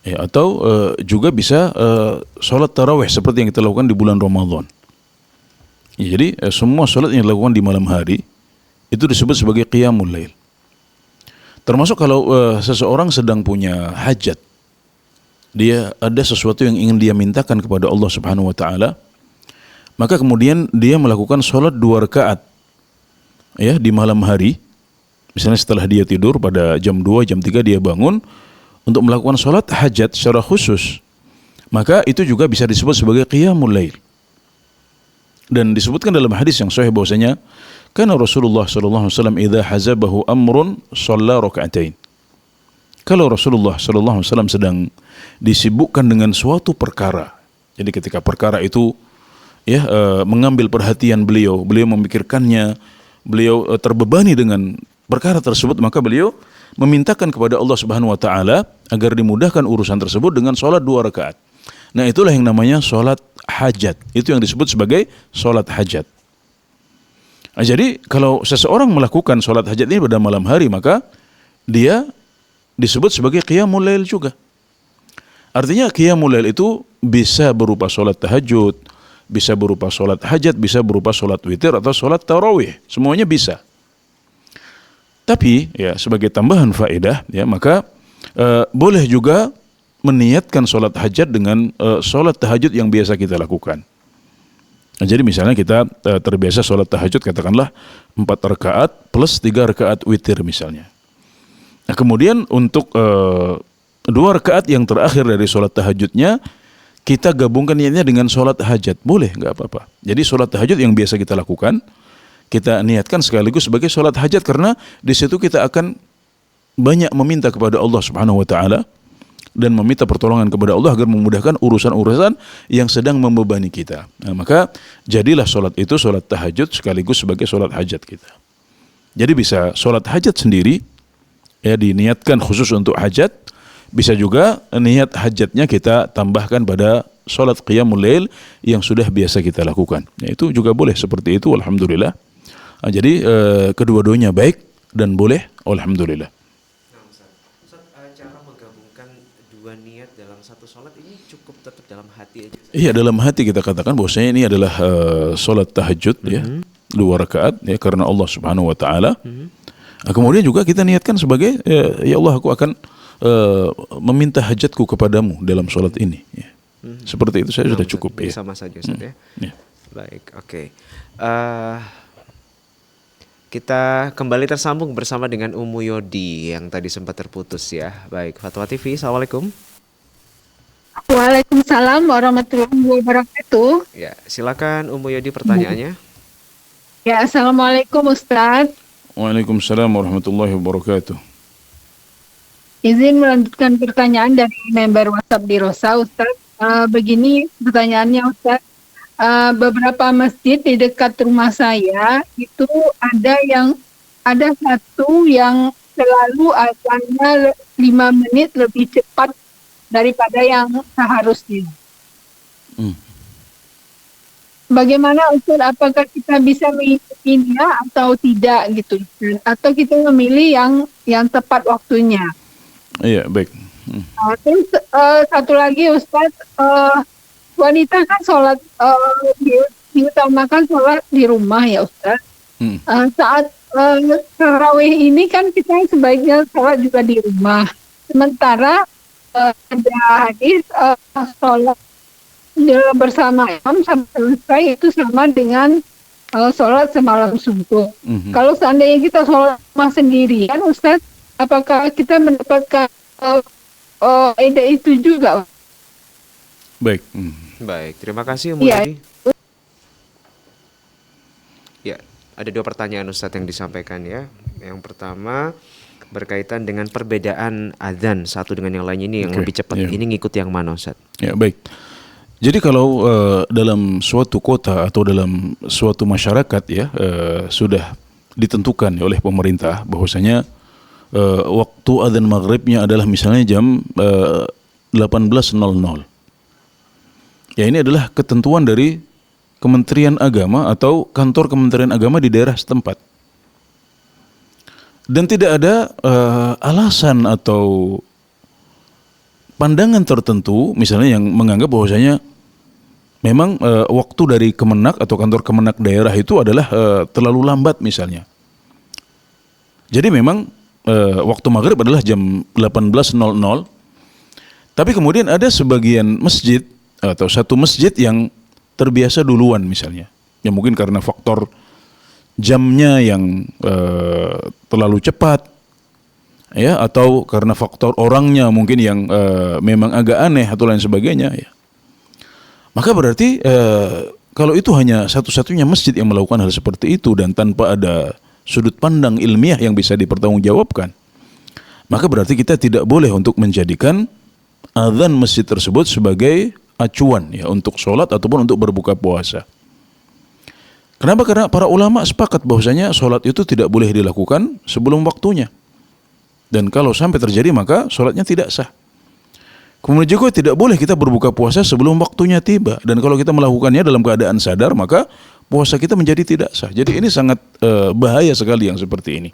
ya atau juga bisa salat tarawih seperti yang kita lakukan di bulan Ramadan. Ya, jadi semua salat yang dilakukan di malam hari itu disebut sebagai qiyamul lail. Termasuk kalau seseorang sedang punya hajat, dia ada sesuatu yang ingin dia mintakan kepada Allah Subhanahu wa taala, maka kemudian dia melakukan salat 2 rakaat ya di malam hari. Misalnya setelah dia tidur pada jam 2, jam 3 dia bangun untuk melakukan salat hajat secara khusus. Maka itu juga bisa disebut sebagai qiyamul lail. Dan disebutkan dalam hadis yang sahih bahwasanya kana Rasulullah sallallahu alaihi wasallam idza hazabahu amrun shalla raka'atain. Kalau Rasulullah sallallahu alaihi wasallam sedang disibukkan dengan suatu perkara. Jadi ketika perkara itu ya mengambil perhatian beliau memikirkannya, beliau terbebani dengan perkara tersebut, maka beliau memintakan kepada Allah Subhanahu wa taala agar dimudahkan urusan tersebut dengan salat 2 rakaat. Nah, itulah yang namanya salat hajat. Itu yang disebut sebagai salat hajat. Nah, jadi kalau seseorang melakukan salat hajat ini pada malam hari, maka dia disebut sebagai qiyamul lail juga. Artinya qiyamul lail itu bisa berupa salat tahajud, bisa berupa salat hajat, bisa berupa salat witir atau salat tarawih. Semuanya bisa. Tapi ya sebagai tambahan faedah ya maka boleh juga meniatkan salat hajat dengan salat tahajud yang biasa kita lakukan. Nah, jadi misalnya kita terbiasa salat tahajud katakanlah 4 rakaat plus 3 rakaat witir misalnya. Nah, kemudian untuk 2 rakaat yang terakhir dari salat tahajudnya kita gabungkan niatnya dengan salat hajat, boleh, nggak apa-apa. Jadi salat tahajud yang biasa kita lakukan kita niatkan sekaligus sebagai salat hajat karena di situ kita akan banyak meminta kepada Allah Subhanahu wa taala dan meminta pertolongan kepada Allah agar memudahkan urusan-urusan yang sedang membebani kita. Nah, maka jadilah salat itu salat tahajud sekaligus sebagai salat hajat kita. Jadi bisa salat hajat sendiri ya diniatkan khusus untuk hajat, bisa juga niat hajatnya kita tambahkan pada salat qiyamul lail yang sudah biasa kita lakukan. Ya, itu juga boleh seperti itu, alhamdulillah. Nah, jadi kedua-duanya baik dan boleh, alhamdulillah. Nah, Ustaz, cara menggabungkan 2 niat dalam satu salat ini cukup tetap dalam hati aja? Iya, dalam hati kita katakan bahwasanya ini adalah salat tahajud ya, 2 rakaat ya karena Allah Subhanahu wa taala. Nah, kemudian juga kita niatkan sebagai ya Allah aku akan meminta hajatku kepadamu dalam salat ini ya. Seperti itu saya sudah cukup ya. Sama saja Ustaz ya. Baik, oke. Kita kembali tersambung bersama dengan Ummu Yodi yang tadi sempat terputus ya. Baik, Fatwa TV, Assalamualaikum. Waalaikumsalam warahmatullahi wabarakatuh. Ya, silakan Ummu Yodi pertanyaannya. Ya, Assalamualaikum Ustaz. Waalaikumsalam warahmatullahi wabarakatuh. Izin melanjutkan pertanyaan dari member WhatsApp di Rosa Ustaz. Begini pertanyaannya Ustaz. Beberapa masjid di dekat rumah saya itu ada satu yang selalu azannya 5 menit lebih cepat daripada yang seharusnya. Bagaimana Ustaz, apakah kita bisa mengikutinya atau tidak gitu, atau kita memilih yang tepat waktunya? Iya, baik. Terus satu lagi Ustaz, wanita kan sholat diutamakan sholat di rumah ya Ustaz. Saat tarawih ini kan kita sebaiknya sholat juga di rumah. Sementara ada hadis sholat bersama imam sampai selesai itu sama dengan sholat semalam subuh. Kalau seandainya kita sholat rumah sendirian Ustaz, apakah kita mendapatkan ide itu juga? Baik. Baik, terima kasih Ummu Yodi. Ya, ada 2 pertanyaan Ustadz yang disampaikan ya. Yang pertama berkaitan dengan perbedaan azan satu dengan yang lainnya ini yang lebih cepat. Ini ngikut yang mana Ustadz? Ya, baik. Jadi kalau dalam suatu kota atau dalam suatu masyarakat ya sudah ditentukan oleh pemerintah bahwasanya waktu azan maghribnya adalah misalnya jam 18.00. Ya, ini adalah ketentuan dari Kementerian Agama atau kantor Kementerian Agama di daerah setempat. Dan tidak ada alasan atau pandangan tertentu misalnya yang menganggap bahwasanya memang waktu dari Kemenak atau kantor Kemenak daerah itu adalah terlalu lambat misalnya. Jadi memang waktu maghrib adalah jam 18.00. Tapi kemudian ada sebagian masjid atau satu masjid yang terbiasa duluan misalnya. Ya mungkin karena faktor jamnya yang terlalu cepat, ya, atau karena faktor orangnya mungkin yang memang agak aneh atau lain sebagainya, ya. Maka berarti kalau itu hanya satu-satunya masjid yang melakukan hal seperti itu dan tanpa ada sudut pandang ilmiah yang bisa dipertanggungjawabkan, maka berarti kita tidak boleh untuk menjadikan azan masjid tersebut sebagai acuan, ya, untuk sholat ataupun untuk berbuka puasa. Kenapa? Karena para ulama sepakat bahwasanya sholat itu tidak boleh dilakukan sebelum waktunya. Dan kalau sampai terjadi maka sholatnya tidak sah. Kemudian juga tidak boleh kita berbuka puasa sebelum waktunya tiba. Dan kalau kita melakukannya dalam keadaan sadar maka puasa kita menjadi tidak sah. Jadi ini sangat bahaya sekali yang seperti ini.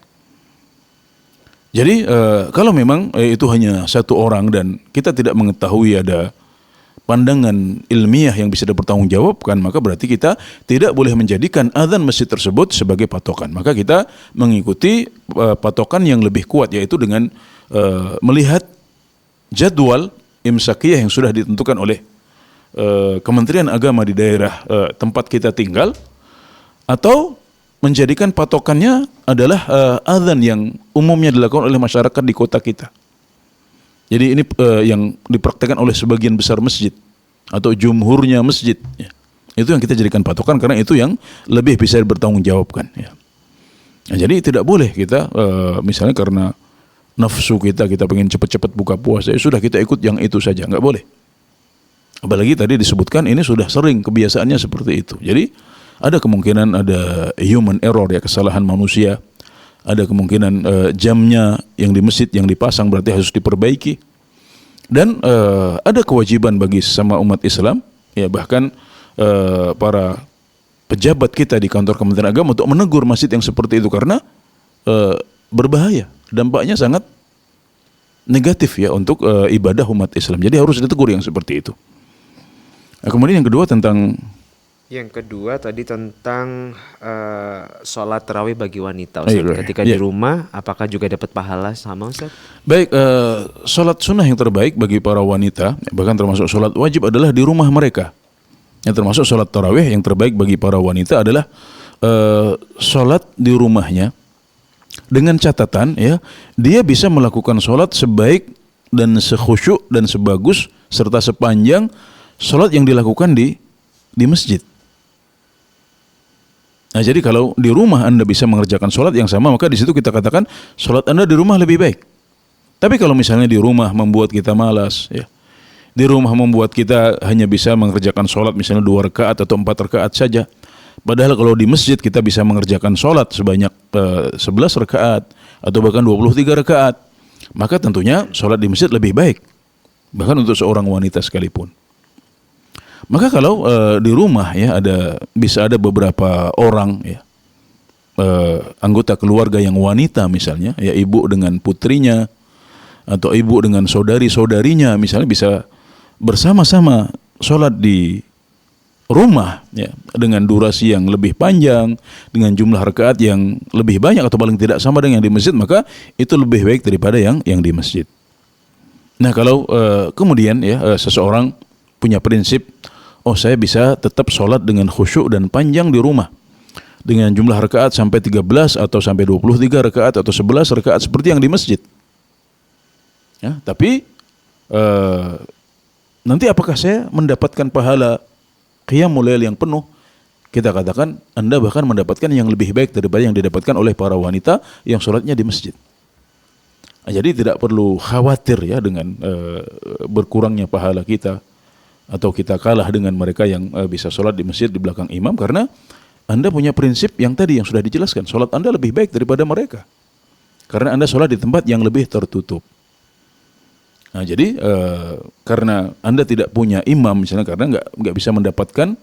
Jadi kalau memang itu hanya satu orang dan kita tidak mengetahui ada pandangan ilmiah yang bisa dipertanggungjawabkan, maka berarti kita tidak boleh menjadikan azan masjid tersebut sebagai patokan. Maka kita mengikuti patokan yang lebih kuat, yaitu dengan melihat jadwal imsakiyah yang sudah ditentukan oleh Kementerian Agama di daerah tempat kita tinggal, atau menjadikan patokannya adalah azan yang umumnya dilakukan oleh masyarakat di kota kita. Jadi ini yang dipraktekkan oleh sebagian besar masjid atau jumhurnya masjid, ya. Itu yang kita jadikan patokan karena itu yang lebih bisa bertanggungjawabkan, ya. Nah, jadi tidak boleh kita misalnya karena nafsu kita pengen cepat-cepat buka puasa, ya sudah kita ikut yang itu saja, nggak boleh. Apalagi tadi disebutkan ini sudah sering kebiasaannya seperti itu. Jadi ada kemungkinan ada human error, ya, kesalahan manusia. Ada kemungkinan jamnya yang di masjid yang dipasang berarti harus diperbaiki. Dan ada kewajiban bagi sesama umat Islam, ya, bahkan para pejabat kita di kantor Kementerian Agama untuk menegur masjid yang seperti itu karena berbahaya, dampaknya sangat negatif, ya, untuk ibadah umat Islam. Jadi harus ditegur yang seperti itu. Nah, kemudian yang kedua tadi tentang sholat tarawih bagi wanita, Ustaz. Ketika di rumah, apakah juga dapat pahala sama, Ustaz? Baik, sholat sunnah yang terbaik bagi para wanita, bahkan termasuk sholat wajib adalah di rumah mereka. Yang termasuk sholat tarawih yang terbaik bagi para wanita adalah sholat di rumahnya, dengan catatan, ya, dia bisa melakukan sholat sebaik dan sekhusyuk dan sebagus serta sepanjang sholat yang dilakukan di masjid. Nah, jadi kalau di rumah Anda bisa mengerjakan sholat yang sama, maka di situ kita katakan sholat Anda di rumah lebih baik. Tapi kalau misalnya di rumah membuat kita malas, ya, di rumah membuat kita hanya bisa mengerjakan sholat misalnya 2 rakaat atau 4 rakaat saja, padahal kalau di masjid kita bisa mengerjakan sholat sebanyak 11 rakaat atau bahkan 23 rakaat, maka tentunya sholat di masjid lebih baik, bahkan untuk seorang wanita sekalipun. Maka kalau di rumah, ya, bisa ada beberapa orang, ya, anggota keluarga yang wanita misalnya, ya, ibu dengan putrinya atau ibu dengan saudari-saudarinya misalnya bisa bersama-sama sholat di rumah, ya, dengan durasi yang lebih panjang, dengan jumlah rakaat yang lebih banyak atau paling tidak sama dengan yang di masjid, maka itu lebih baik daripada yang di masjid. Nah, kalau kemudian, ya, seseorang punya prinsip, oh, saya bisa tetap sholat dengan khusyuk dan panjang di rumah dengan jumlah rakaat sampai 13 atau sampai 23 rakaat atau 11 rakaat seperti yang di masjid, ya, tapi nanti apakah saya mendapatkan pahala qiyamul lail yang penuh? Kita katakan Anda bahkan mendapatkan yang lebih baik daripada yang didapatkan oleh para wanita yang sholatnya di masjid. Nah, jadi tidak perlu khawatir, ya, dengan berkurangnya pahala kita atau kita kalah dengan mereka yang bisa sholat di masjid di belakang imam, karena Anda punya prinsip yang tadi yang sudah dijelaskan, sholat Anda lebih baik daripada mereka karena Anda sholat di tempat yang lebih tertutup. Nah, jadi karena Anda tidak punya imam misalnya, karena nggak bisa mendapatkan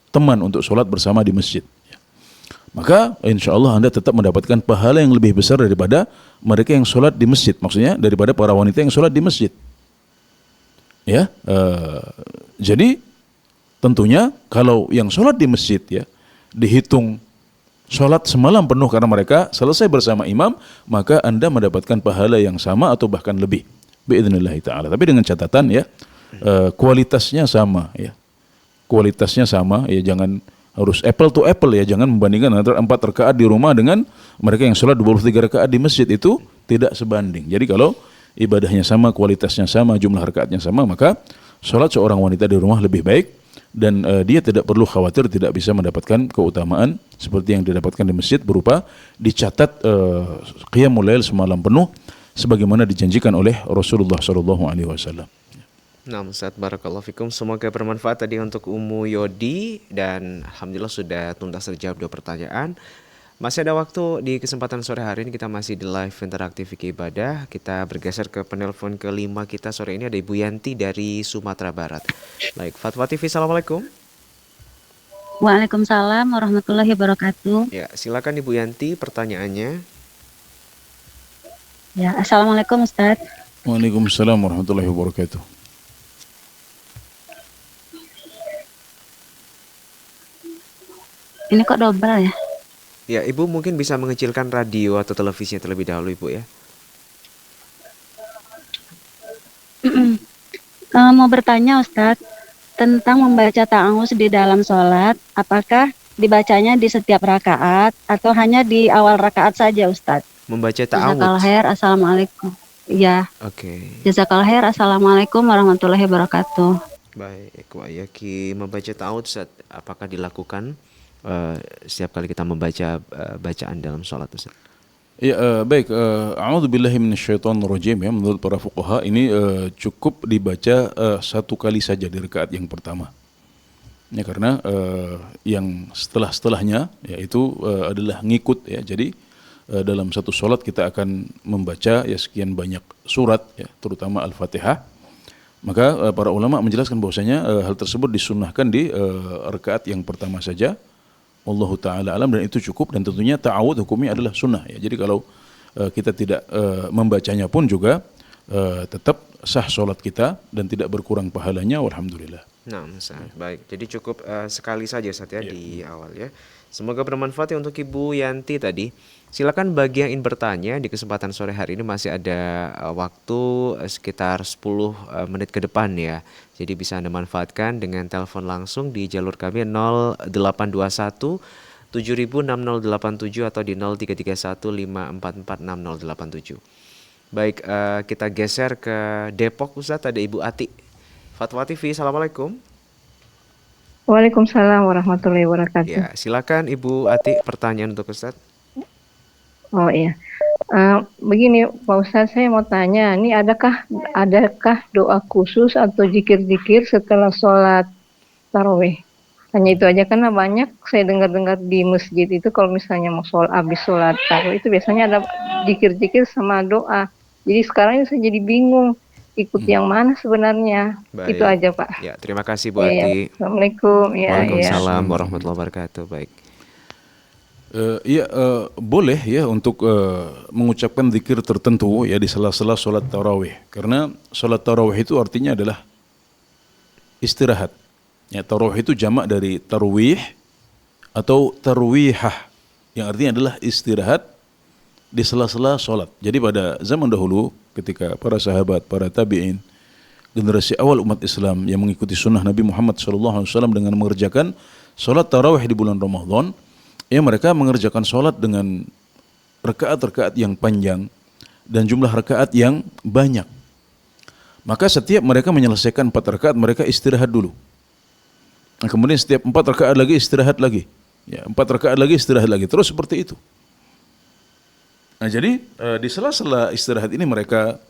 teman untuk sholat bersama di masjid. Maka insya Allah Anda tetap mendapatkan pahala yang lebih besar daripada mereka yang sholat di masjid. Maksudnya daripada para wanita yang sholat di masjid. Ya, jadi tentunya kalau yang sholat di masjid ya dihitung sholat semalam penuh karena mereka selesai bersama imam, maka Anda mendapatkan pahala yang sama atau bahkan lebih. Biidznillah ta'ala. Tapi dengan catatan ya, kualitasnya sama ya. Kualitasnya sama ya, jangan harus apple to apple ya, jangan membandingkan antara 4 rakaat di rumah dengan mereka yang sholat 23 rakaat di masjid, itu tidak sebanding. Jadi kalau ibadahnya sama, kualitasnya sama, jumlah rakaatnya sama, maka sholat seorang wanita di rumah lebih baik dan dia tidak perlu khawatir tidak bisa mendapatkan keutamaan seperti yang didapatkan di masjid berupa dicatat qiyamul lail semalam penuh sebagaimana dijanjikan oleh Rasulullah SAW. Nah, Ustaz, barakallahu fikum. Semoga bermanfaat tadi untuk Umu Yodi, dan alhamdulillah sudah tuntas terjawab 2 pertanyaan. Masih ada waktu di kesempatan sore hari ini, kita masih di live interaktif Fikih Ibadah. Kita bergeser ke penelpon kelima kita sore ini, ada Ibu Yanti dari Sumatera Barat. Baik, Fatwa TV, assalamualaikum. Waalaikumsalam warahmatullahi wabarakatuh. Ya, silakan Ibu Yanti pertanyaannya. Ya, assalamualaikum Ustaz. Waalaikumsalam warahmatullahi wabarakatuh. Ini kok double ya? Ya, Ibu mungkin bisa mengecilkan radio atau televisinya terlebih dahulu, Ibu ya. Mau bertanya Ustadz tentang membaca ta'awuz di dalam sholat, apakah dibacanya di setiap rakaat atau hanya di awal rakaat saja Ustadz? Membaca ta'awuz. Jazakallahu khair, assalamualaikum. Iya. Oke. Jazakallahu khair, assalamualaikum warahmatullahi wabarakatuh. Baik, Wa Yaki, membaca ta'awuz apakah dilakukan setiap kali kita membaca bacaan dalam sholat, Ustaz? Ya, baik. A'udzubillahi minasyaitonirrajim ya. Menurut para fuqaha ini cukup dibaca 1 kali saja di rakaat yang pertama. Ya, karena yang setelahnya yaitu adalah ngikut ya. Jadi dalam satu sholat kita akan membaca ya sekian banyak surat ya, terutama Al-Fatihah. Maka para ulama menjelaskan bahwasanya hal tersebut disunnahkan di rakaat yang pertama saja. Wallahu ta'ala alam, dan itu cukup, dan tentunya ta'awud hukumnya adalah sunnah ya. Jadi kalau kita tidak membacanya pun juga tetap sah sholat kita dan tidak berkurang pahalanya, walhamdulillah. Nah, Ustaz, baik. Jadi cukup sekali saja Ustaz ya, di awal ya. Semoga bermanfaat ya untuk Ibu Yanti tadi. Silakan bagi yang ingin bertanya di kesempatan sore hari ini, masih ada waktu sekitar 10 menit ke depan ya. Jadi bisa Anda manfaatkan dengan telepon langsung di jalur kami 0821 706087 atau di 0331 544 6087. Baik, kita geser ke Depok Ustaz, ada Ibu Ati. Fatwa TV, assalamualaikum. Waalaikumsalam warahmatullahi wabarakatuh. Ya, silakan Ibu Ati, pertanyaan untuk Ustaz. Oh iya, begini Pak Ustadz, saya mau tanya, ini adakah doa khusus atau zikir-zikir setelah sholat tarawih? Hanya itu aja, karena banyak saya dengar-dengar di masjid itu kalau misalnya mau habis sholat tarawih itu biasanya ada zikir-zikir sama doa. Jadi sekarang ini saya jadi bingung ikut yang mana sebenarnya. Baik. Itu aja Pak. Ya, terima kasih Bu Ati. Assalamualaikum. Waalaikumsalam warahmatullahi wabarakatuh. Baik. Boleh ya untuk mengucapkan zikir tertentu ya di sela-sela sholat tarawih, karena sholat tarawih itu artinya adalah istirahat. Ya, tarawih itu jamak dari tarwih atau tarwihah, yang artinya adalah istirahat di sela-sela sholat. Jadi pada zaman dahulu ketika para sahabat, para tabi'in, generasi awal umat Islam yang mengikuti sunnah Nabi Muhammad SAW dengan mengerjakan sholat tarawih di bulan Ramadan, ya mereka mengerjakan sholat dengan rakaat-rakaat yang panjang dan jumlah rakaat yang banyak. Maka setiap mereka menyelesaikan 4 rakaat, mereka istirahat dulu. Nah, kemudian setiap 4 rakaat lagi istirahat lagi. Ya, 4 rakaat lagi istirahat lagi. Terus seperti itu. Nah, jadi di sela-sela istirahat ini mereka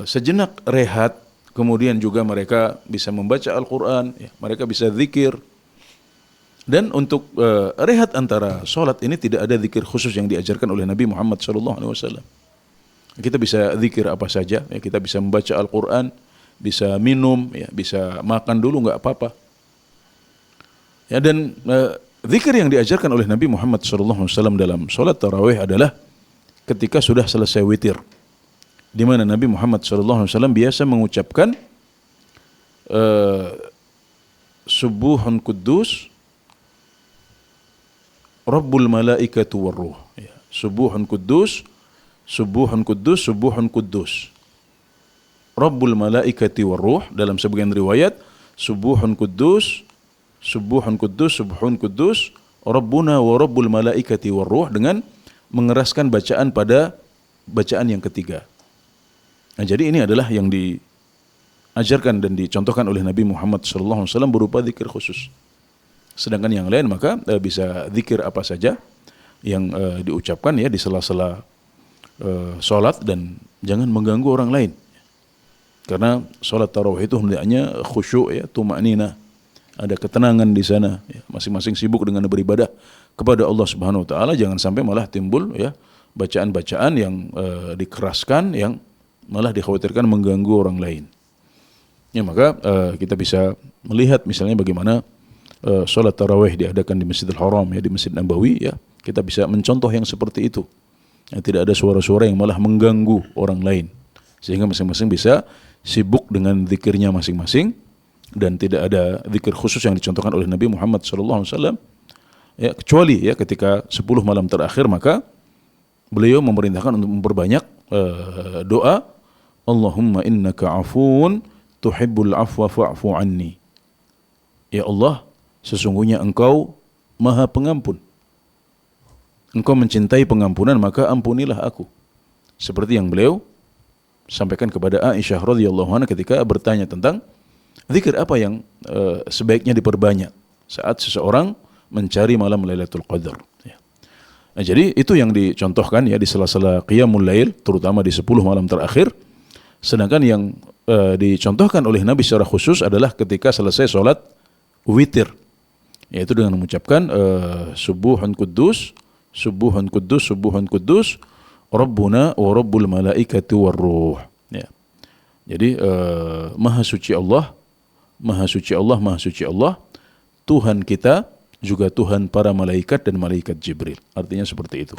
sejenak rehat, kemudian juga mereka bisa membaca Al-Quran, ya, mereka bisa zikir. Dan untuk rehat antara sholat ini tidak ada zikir khusus yang diajarkan oleh Nabi Muhammad SAW. Kita bisa zikir apa saja, ya, kita bisa membaca Al-Quran, bisa minum, ya, bisa makan dulu, nggak apa-apa. Ya, dan zikir yang diajarkan oleh Nabi Muhammad SAW dalam sholat tarawih adalah ketika sudah selesai witir, di mana Nabi Muhammad SAW biasa mengucapkan Subuhun Quddus Rabbul Malaikatu Warruh. Ya. Subuhun Quddus, Subuhun Quddus, Subuhun Quddus. Rabbul Malaikati Warruh, dalam sebagian riwayat Subuhun Quddus, Subuhun Quddus, Subuhun Quddus, Rabbuna wa Rabbul Malaikati Warruh, dengan mengeraskan bacaan pada bacaan yang ketiga. Nah, jadi ini adalah yang diajarkan dan dicontohkan oleh Nabi Muhammad SAW berupa zikir khusus. Sedangkan yang lain maka bisa zikir apa saja yang diucapkan ya di sela-sela sholat, dan jangan mengganggu orang lain. Karena sholat tarawih itu hendaknya khusyuk ya, tumanina, ada ketenangan di sana. Ya. Masing-masing sibuk dengan beribadah kepada Allah Subhanahu Wa Taala. Jangan sampai malah timbul ya bacaan-bacaan yang dikeraskan, yang malah dikhawatirkan mengganggu orang lain. Ya, maka kita bisa melihat misalnya bagaimana sholat tarawih diadakan di Masjidil Haram ya, di Masjid Nabawi ya. Kita bisa mencontoh yang seperti itu. Ya, tidak ada suara-suara yang malah mengganggu orang lain, sehingga masing-masing bisa sibuk dengan zikirnya masing-masing, dan tidak ada zikir khusus yang dicontohkan oleh Nabi Muhammad SAW. Ya, kecuali ya ketika 10 malam terakhir, maka beliau memerintahkan untuk memperbanyak doa, Allahumma innaka afuun tuhibbul afwa fa'fu anni. Ya Allah, sesungguhnya Engkau Maha Pengampun. Engkau mencintai pengampunan, maka ampunilah aku. Seperti yang beliau sampaikan kepada Aisyah radhiyallahu anha ketika bertanya tentang zikir apa yang sebaiknya diperbanyak saat seseorang mencari malam Lailatul Qadar. Ya. Nah, jadi itu yang dicontohkan ya di sela-sela qiyamul lail, terutama di 10 malam terakhir. Sedangkan yang dicontohkan oleh Nabi secara khusus adalah ketika selesai sholat witir, yaitu dengan mengucapkan Subuhun Quddus, Subuhun Quddus, Subuhun Quddus, Rabbuna wa Rabbul Malaikati Warruh. Ya. Jadi Maha Suci Allah, Maha Suci Allah, Maha Suci Allah, Tuhan kita juga Tuhan para malaikat dan malaikat Jibril. Artinya seperti itu.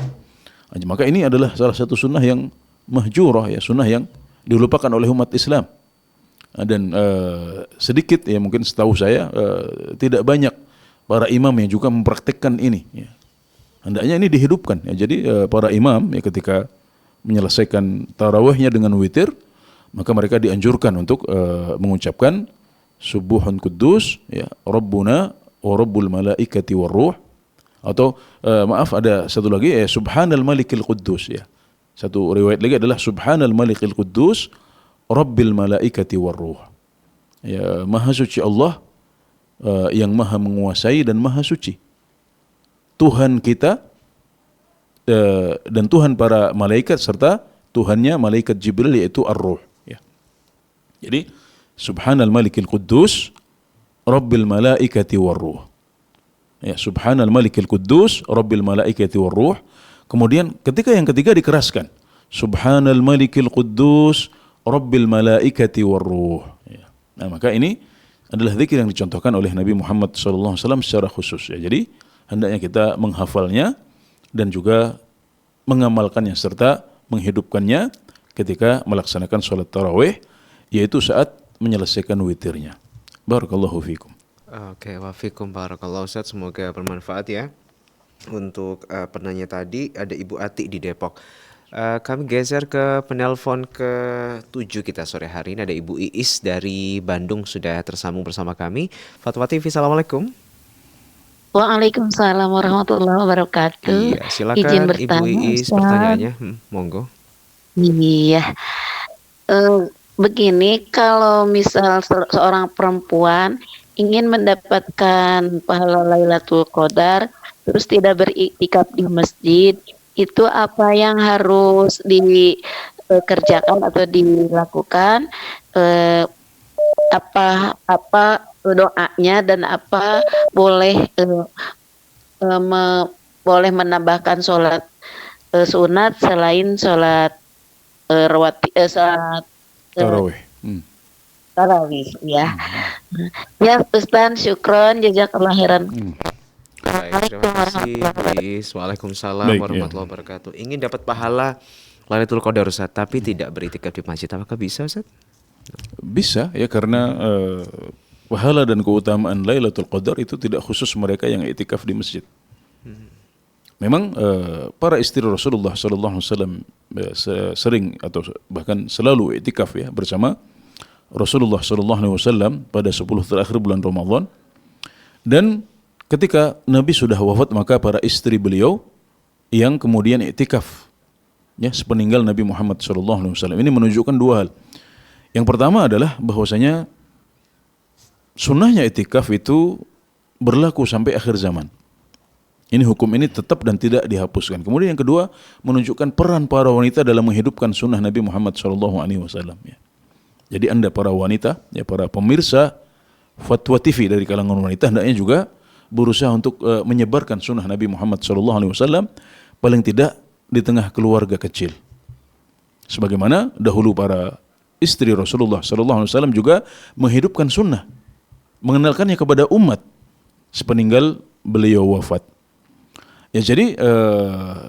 Maka ini adalah salah satu sunnah yang mahjurah ya, sunnah yang dilupakan oleh umat Islam. Dan sedikit ya mungkin setahu saya tidak banyak para imam yang juga mempraktikkan ini. Ya. Hendaknya ini dihidupkan. Ya. Jadi para imam ya ketika menyelesaikan tarawihnya dengan witir, maka mereka dianjurkan untuk mengucapkan Subuhun Quddus, ya, Rabbuna wa Rabbul Malaikati Warruh, atau maaf ada satu lagi Subhanal Malikil Quddus ya. Satu riwayat lagi adalah Subhanal Malikil Quddus Rabbil Malaikati Warruh. Ya, Maha Suci Allah yang Maha menguasai dan Maha Suci. Tuhan kita dan Tuhan para malaikat serta Tuhannya malaikat Jibril yaitu Ar-Ruh ya. Jadi Subhanal Malikil Quddus Rabbil Malaikati Warruh. Ya, Subhanal Malikil Quddus Rabbil Malaikati Warruh. Kemudian ketika yang ketiga dikeraskan Subhanal Malikil Quddus Rabbil Malaikati Warruh. Ya. Nah, maka ini adalah zikir yang dicontohkan oleh Nabi Muhammad SAW secara khusus ya. Jadi hendaknya kita menghafalnya dan juga mengamalkannya serta menghidupkannya ketika melaksanakan sholat tarawih, yaitu saat menyelesaikan witirnya. Barakallahu fikum. Oke, wafikum barakallahu Ustaz, semoga bermanfaat ya. Untuk penanya tadi ada Ibu Ati di Depok. Kami geser ke penelpon ke-7 kita sore hari ini. Ada Ibu Iis dari Bandung sudah tersambung bersama kami. Fatwa TV, Assalamualaikum. Waalaikumsalam warahmatullahi wabarakatuh. Iya, silakan Izin bertanya, Ibu Iis Ustaz. pertanyaannya. Monggo. Iya. Begini, kalau misal seorang perempuan ingin mendapatkan pahala Lailatul Qadar, terus tidak beriktikaf di masjid, itu apa yang harus dikerjakan atau dilakukan? Apa doanya dan apa boleh boleh menambahkan sholat sunat selain sholat rawatib, sholat tarawih. tarawih ya. Ya Ustaz, syukron, jazakallah khairan. Baik, terima kasih Bu Iis. Waalaikumsalam Baik, warahmatullahi wabarakatuh. Ingin dapat pahala Lailatul Qadar Ustaz, tapi tidak beritikaf di masjid, apakah bisa Ustaz? Bisa ya, karena pahala dan keutamaan Lailatul Qadar itu tidak khusus mereka yang iktikaf di masjid. Memang para istri Rasulullah sallallahu alaihi wasallam sering atau bahkan selalu iktikaf ya bersama Rasulullah sallallahu alaihi wasallam pada 10 terakhir bulan Ramadan. Dan ketika Nabi sudah wafat, maka para istri beliau yang kemudian iktikaf ya sepeninggal Nabi Muhammad sallallahu alaihi wasallam. Ini menunjukkan dua hal. Yang pertama adalah bahwasanya sunnahnya iktikaf itu berlaku sampai akhir zaman. Ini hukum ini tetap dan tidak dihapuskan. Kemudian yang kedua, menunjukkan peran para wanita dalam menghidupkan sunnah Nabi Muhammad sallallahu alaihi wasallam ya. Jadi Anda para wanita, ya para pemirsa Fatwa TV dari kalangan wanita, hendaknya juga berusaha untuk menyebarkan sunnah Nabi Muhammad sallallahu alaihi wasallam paling tidak di tengah keluarga kecil. Sebagaimana dahulu para istri Rasulullah sallallahu alaihi wasallam juga menghidupkan sunnah, mengenalkannya kepada umat sepeninggal beliau wafat. Ya, jadi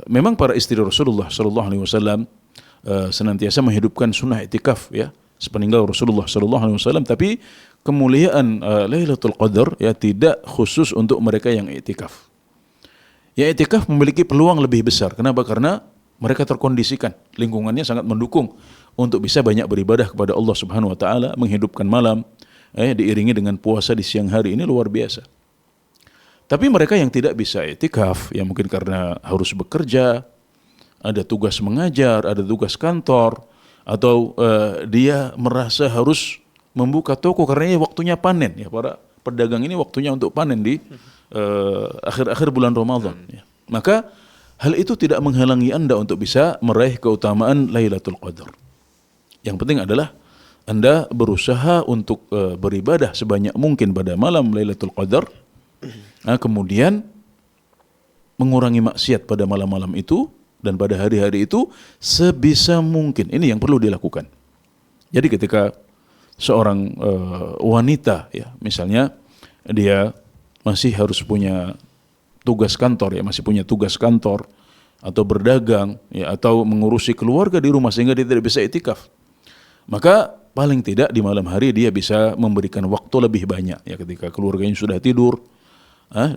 memang para istri Rasulullah sallallahu alaihi wasallam senantiasa menghidupkan sunnah iktikaf ya sepeninggal Rasulullah sallallahu alaihi wasallam, tapi kemuliaan Lailatul Qadar ya tidak khusus untuk mereka yang iktikaf. Ya, iktikaf memiliki peluang lebih besar. Kenapa? Karena mereka terkondisikan, lingkungannya sangat mendukung untuk bisa banyak beribadah kepada Allah Subhanahu wa taala, menghidupkan malam diiringi dengan puasa di siang hari, ini luar biasa. Tapi mereka yang tidak bisa iktikaf, ya mungkin karena harus bekerja, ada tugas mengajar, ada tugas kantor, atau dia merasa harus membuka toko karena ini waktunya panen. Ya, para pedagang ini waktunya untuk panen di akhir-akhir bulan Ramadan. Ya. Maka hal itu tidak menghalangi Anda untuk bisa meraih keutamaan Lailatul Qadar. Yang penting adalah Anda berusaha untuk beribadah sebanyak mungkin pada malam Lailatul Qadar. Nah, kemudian mengurangi maksiat pada malam-malam itu dan pada hari-hari itu sebisa mungkin. Ini yang perlu dilakukan. Jadi ketika seorang wanita ya, misalnya dia masih harus punya tugas kantor ya, masih punya tugas kantor atau berdagang ya, atau mengurusi keluarga di rumah sehingga dia tidak bisa iktikaf, maka paling tidak di malam hari dia bisa memberikan waktu lebih banyak ya, ketika keluarganya sudah tidur.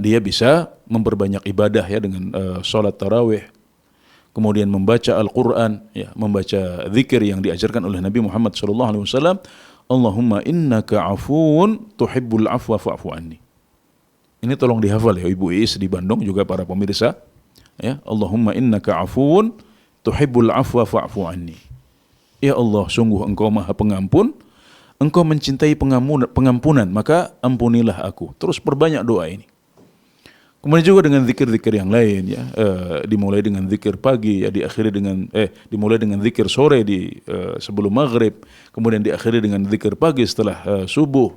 Dia bisa memperbanyak ibadah ya dengan sholat tarawih, kemudian membaca Al-Quran, ya, membaca zikir yang diajarkan oleh Nabi Muhammad SAW. Allahumma innaka afuun tuhibbul afwa fa'fu anni. Ini tolong dihafal ya Ibu Iis di Bandung, juga para pemirsa. Ya, Allahumma innaka afuun tuhibbul afwa fa'fu anni. Ya Allah, sungguh Engkau Maha Pengampun, Engkau mencintai pengampunan, maka ampunilah aku. Terus perbanyak doa ini. Kemudian juga dengan zikir-zikir yang lain ya, dimulai dengan zikir pagi ya, diakhiri dengan dimulai dengan zikir sore di sebelum maghrib, kemudian diakhiri dengan zikir pagi setelah subuh.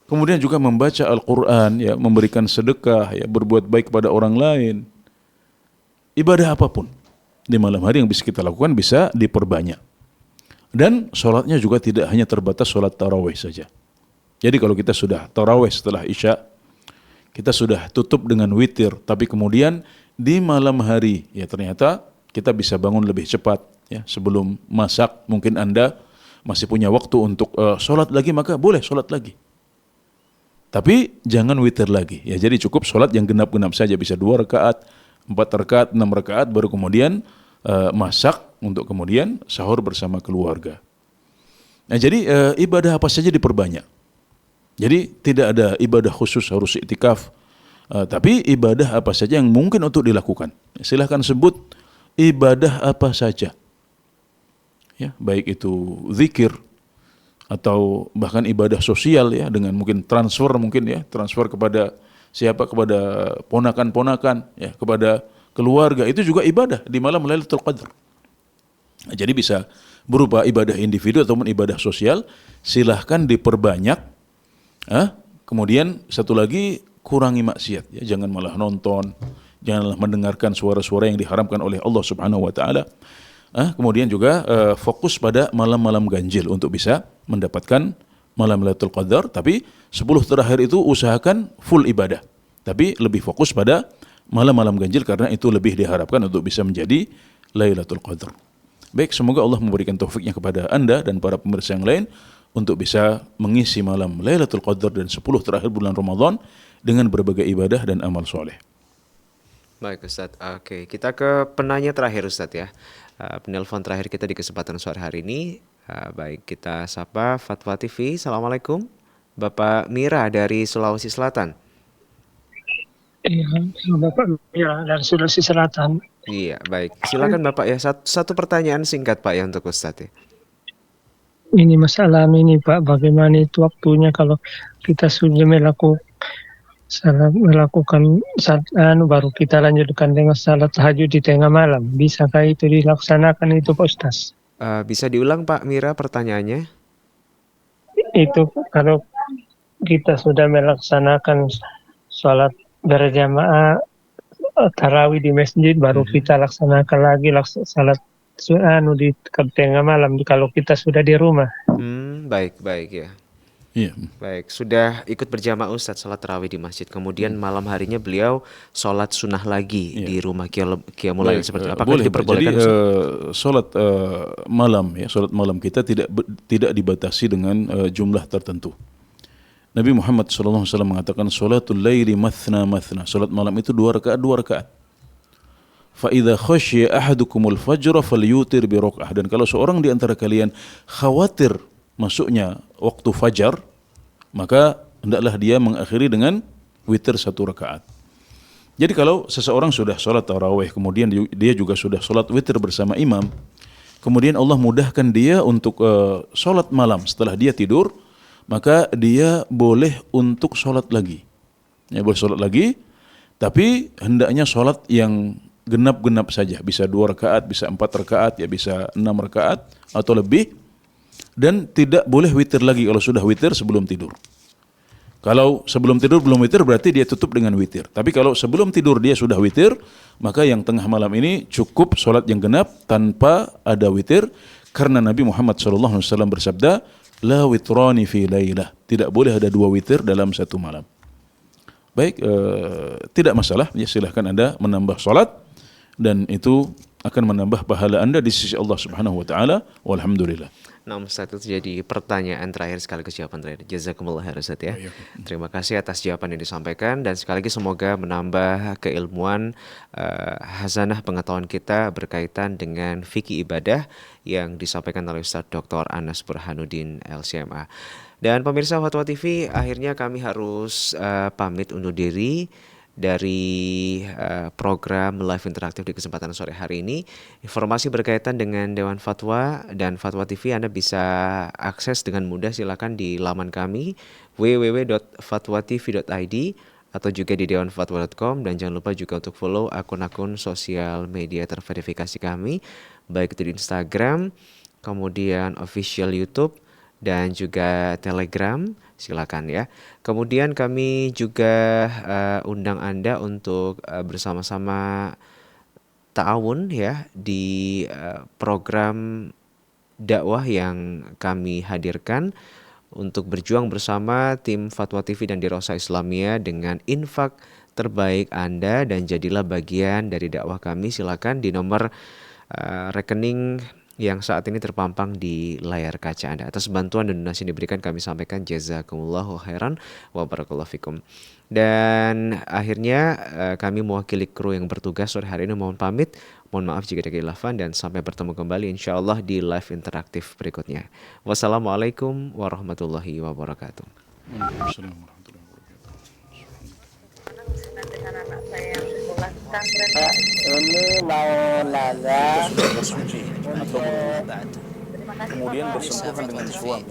Kemudian juga membaca Al-Quran ya, memberikan sedekah ya, berbuat baik kepada orang lain. Ibadah apapun di malam hari yang bisa kita lakukan bisa diperbanyak. Dan sholatnya juga tidak hanya terbatas sholat tarawih saja. Jadi kalau kita sudah tarawih setelah isya, kita sudah tutup dengan witir, tapi kemudian di malam hari ya ternyata kita bisa bangun lebih cepat ya, sebelum masak mungkin Anda masih punya waktu untuk sholat lagi, maka boleh sholat lagi. Tapi jangan witir lagi ya, jadi cukup sholat yang genap-genap saja, bisa 2 rakaat, 4 rakaat, 6 rakaat, baru kemudian masak untuk kemudian sahur bersama keluarga. Nah, jadi ibadah apa saja diperbanyak. Jadi tidak ada ibadah khusus harus iktikaf, tapi ibadah apa saja yang mungkin untuk dilakukan. Silahkan sebut ibadah apa saja. Ya, baik itu zikir atau bahkan ibadah sosial ya, dengan mungkin transfer kepada siapa, kepada ponakan-ponakan ya, kepada keluarga, itu juga ibadah di malam Lailatul Qadar. Nah, jadi bisa berupa ibadah individu ataupun ibadah sosial, silahkan diperbanyak. Kemudian satu lagi, kurangi maksiat ya, jangan malah nonton, janganlah mendengarkan suara-suara yang diharamkan oleh Allah Subhanahu wa taala. Kemudian juga fokus pada malam-malam ganjil untuk bisa mendapatkan malam Lailatul Qadar, tapi 10 terakhir itu usahakan full ibadah. Tapi lebih fokus pada malam-malam ganjil karena itu lebih diharapkan untuk bisa menjadi Lailatul Qadar. Baik, semoga Allah memberikan taufiknya kepada Anda dan para pemirsa yang lain untuk bisa mengisi malam Lailatul Qadar dan 10 terakhir bulan Ramadan dengan berbagai ibadah dan amal soleh. Baik Ustadz, oke, kita ke penanya terakhir Ustadz ya. Penelpon terakhir kita di kesempatan sore hari ini. Baik, kita sapa Fatwa TV. Assalamualaikum, Bapak Mira dari Sulawesi Selatan. Iya, Bapak Mira dari Sulawesi Selatan. Iya, baik. Silakan Bapak ya. Satu pertanyaan singkat Pak ya untuk Ustadz ya. Ini masalah ini Pak, bagaimana itu waktunya kalau kita sudah melakukan baru kita lanjutkan dengan salat tahajud di tengah malam. Bisakah itu dilaksanakan itu Pak Ustaz? Bisa diulang Pak Mira pertanyaannya? Itu kalau kita sudah melaksanakan salat berjamaah tarawih di masjid, baru kita laksanakan lagi salat di tengah malam kalau kita sudah di rumah. Baik ya. Iya. Baik, sudah ikut berjamaah Ustadz salat tarawih di masjid. Kemudian malam harinya beliau sholat sunnah lagi di rumah qiyamul lail seperti apa? Apakah diperbolehkan? Jadi sholat malam ya, sholat malam kita tidak dibatasi dengan jumlah tertentu. Nabi Muhammad SAW mengatakan sholatul laili mathna mathna. Sholat malam itu 2 rakaat. Fa idza khasyiya ahadukumul fajr falyutir bi raka'ah. Dan kalau seorang di antara kalian khawatir masuknya waktu fajar, maka hendaklah dia mengakhiri dengan witir 1 rakaat. Jadi kalau seseorang sudah sholat tarawih, kemudian dia juga sudah sholat witir bersama imam, kemudian Allah mudahkan dia untuk sholat malam setelah dia tidur, maka dia boleh untuk sholat lagi. Ya, boleh sholat lagi, tapi hendaknya sholat yang genap-genap saja. Bisa 2 rakaat, bisa 4 rakaat, ya bisa 6 rakaat atau lebih. Dan tidak boleh witir lagi kalau sudah witir sebelum tidur. Kalau sebelum tidur belum witir berarti dia tutup dengan witir. Tapi kalau sebelum tidur dia sudah witir, maka yang tengah malam ini cukup sholat yang genap tanpa ada witir. Karena Nabi Muhammad SAW bersabda, La witrani fi laylah. Tidak boleh ada 2 witir dalam 1 malam. Baik, tidak masalah. Ya, silahkan Anda menambah sholat. Dan itu akan menambah pahala Anda di sisi Allah Subhanahu wa taala. Walhamdulillah. Nah, Ustaz, itu jadi pertanyaan terakhir sekaligus jawaban terakhir. Jazakumullah khairan Ustaz ya. Terima kasih atas jawaban yang disampaikan dan sekali lagi semoga menambah keilmuan hazanah pengetahuan kita berkaitan dengan fikih ibadah yang disampaikan oleh Ustaz Dr. Anas Burhanuddin LCMA. Dan pemirsa Fatwa TV, akhirnya kami harus pamit undur diri dari program live interaktif di kesempatan sore hari ini. Informasi berkaitan dengan Dewan Fatwa dan Fatwa TV Anda bisa akses dengan mudah, silakan di laman kami www.fatwatv.id atau juga di dewanfatwa.com, dan jangan lupa juga untuk follow akun-akun sosial media terverifikasi kami, baik itu di Instagram, kemudian official YouTube dan juga Telegram, silakan ya. Kemudian kami juga undang Anda untuk bersama-sama ta'awun ya di program dakwah yang kami hadirkan untuk berjuang bersama tim Fatwa TV dan Dirasa Islamiyah dengan infak terbaik Anda, dan jadilah bagian dari dakwah kami. Silakan di nomor rekening yang saat ini terpampang di layar kaca Anda. Atas bantuan dan donasi yang diberikan kami sampaikan jazakumullahu khairan wa barakallahu fikum. Dan akhirnya kami mewakili kru yang bertugas sore hari ini mohon pamit. Mohon maaf jika ada khilafan dan sampai bertemu kembali insyaallah di live interaktif berikutnya. Wassalamualaikum warahmatullahi wabarakatuh. Dengan anak saya yang sekolah pesantren. Ini mau nanya Sudah bersuci atau belum? Terima kasih Kemudian Bapak. bersentuhan dengan suami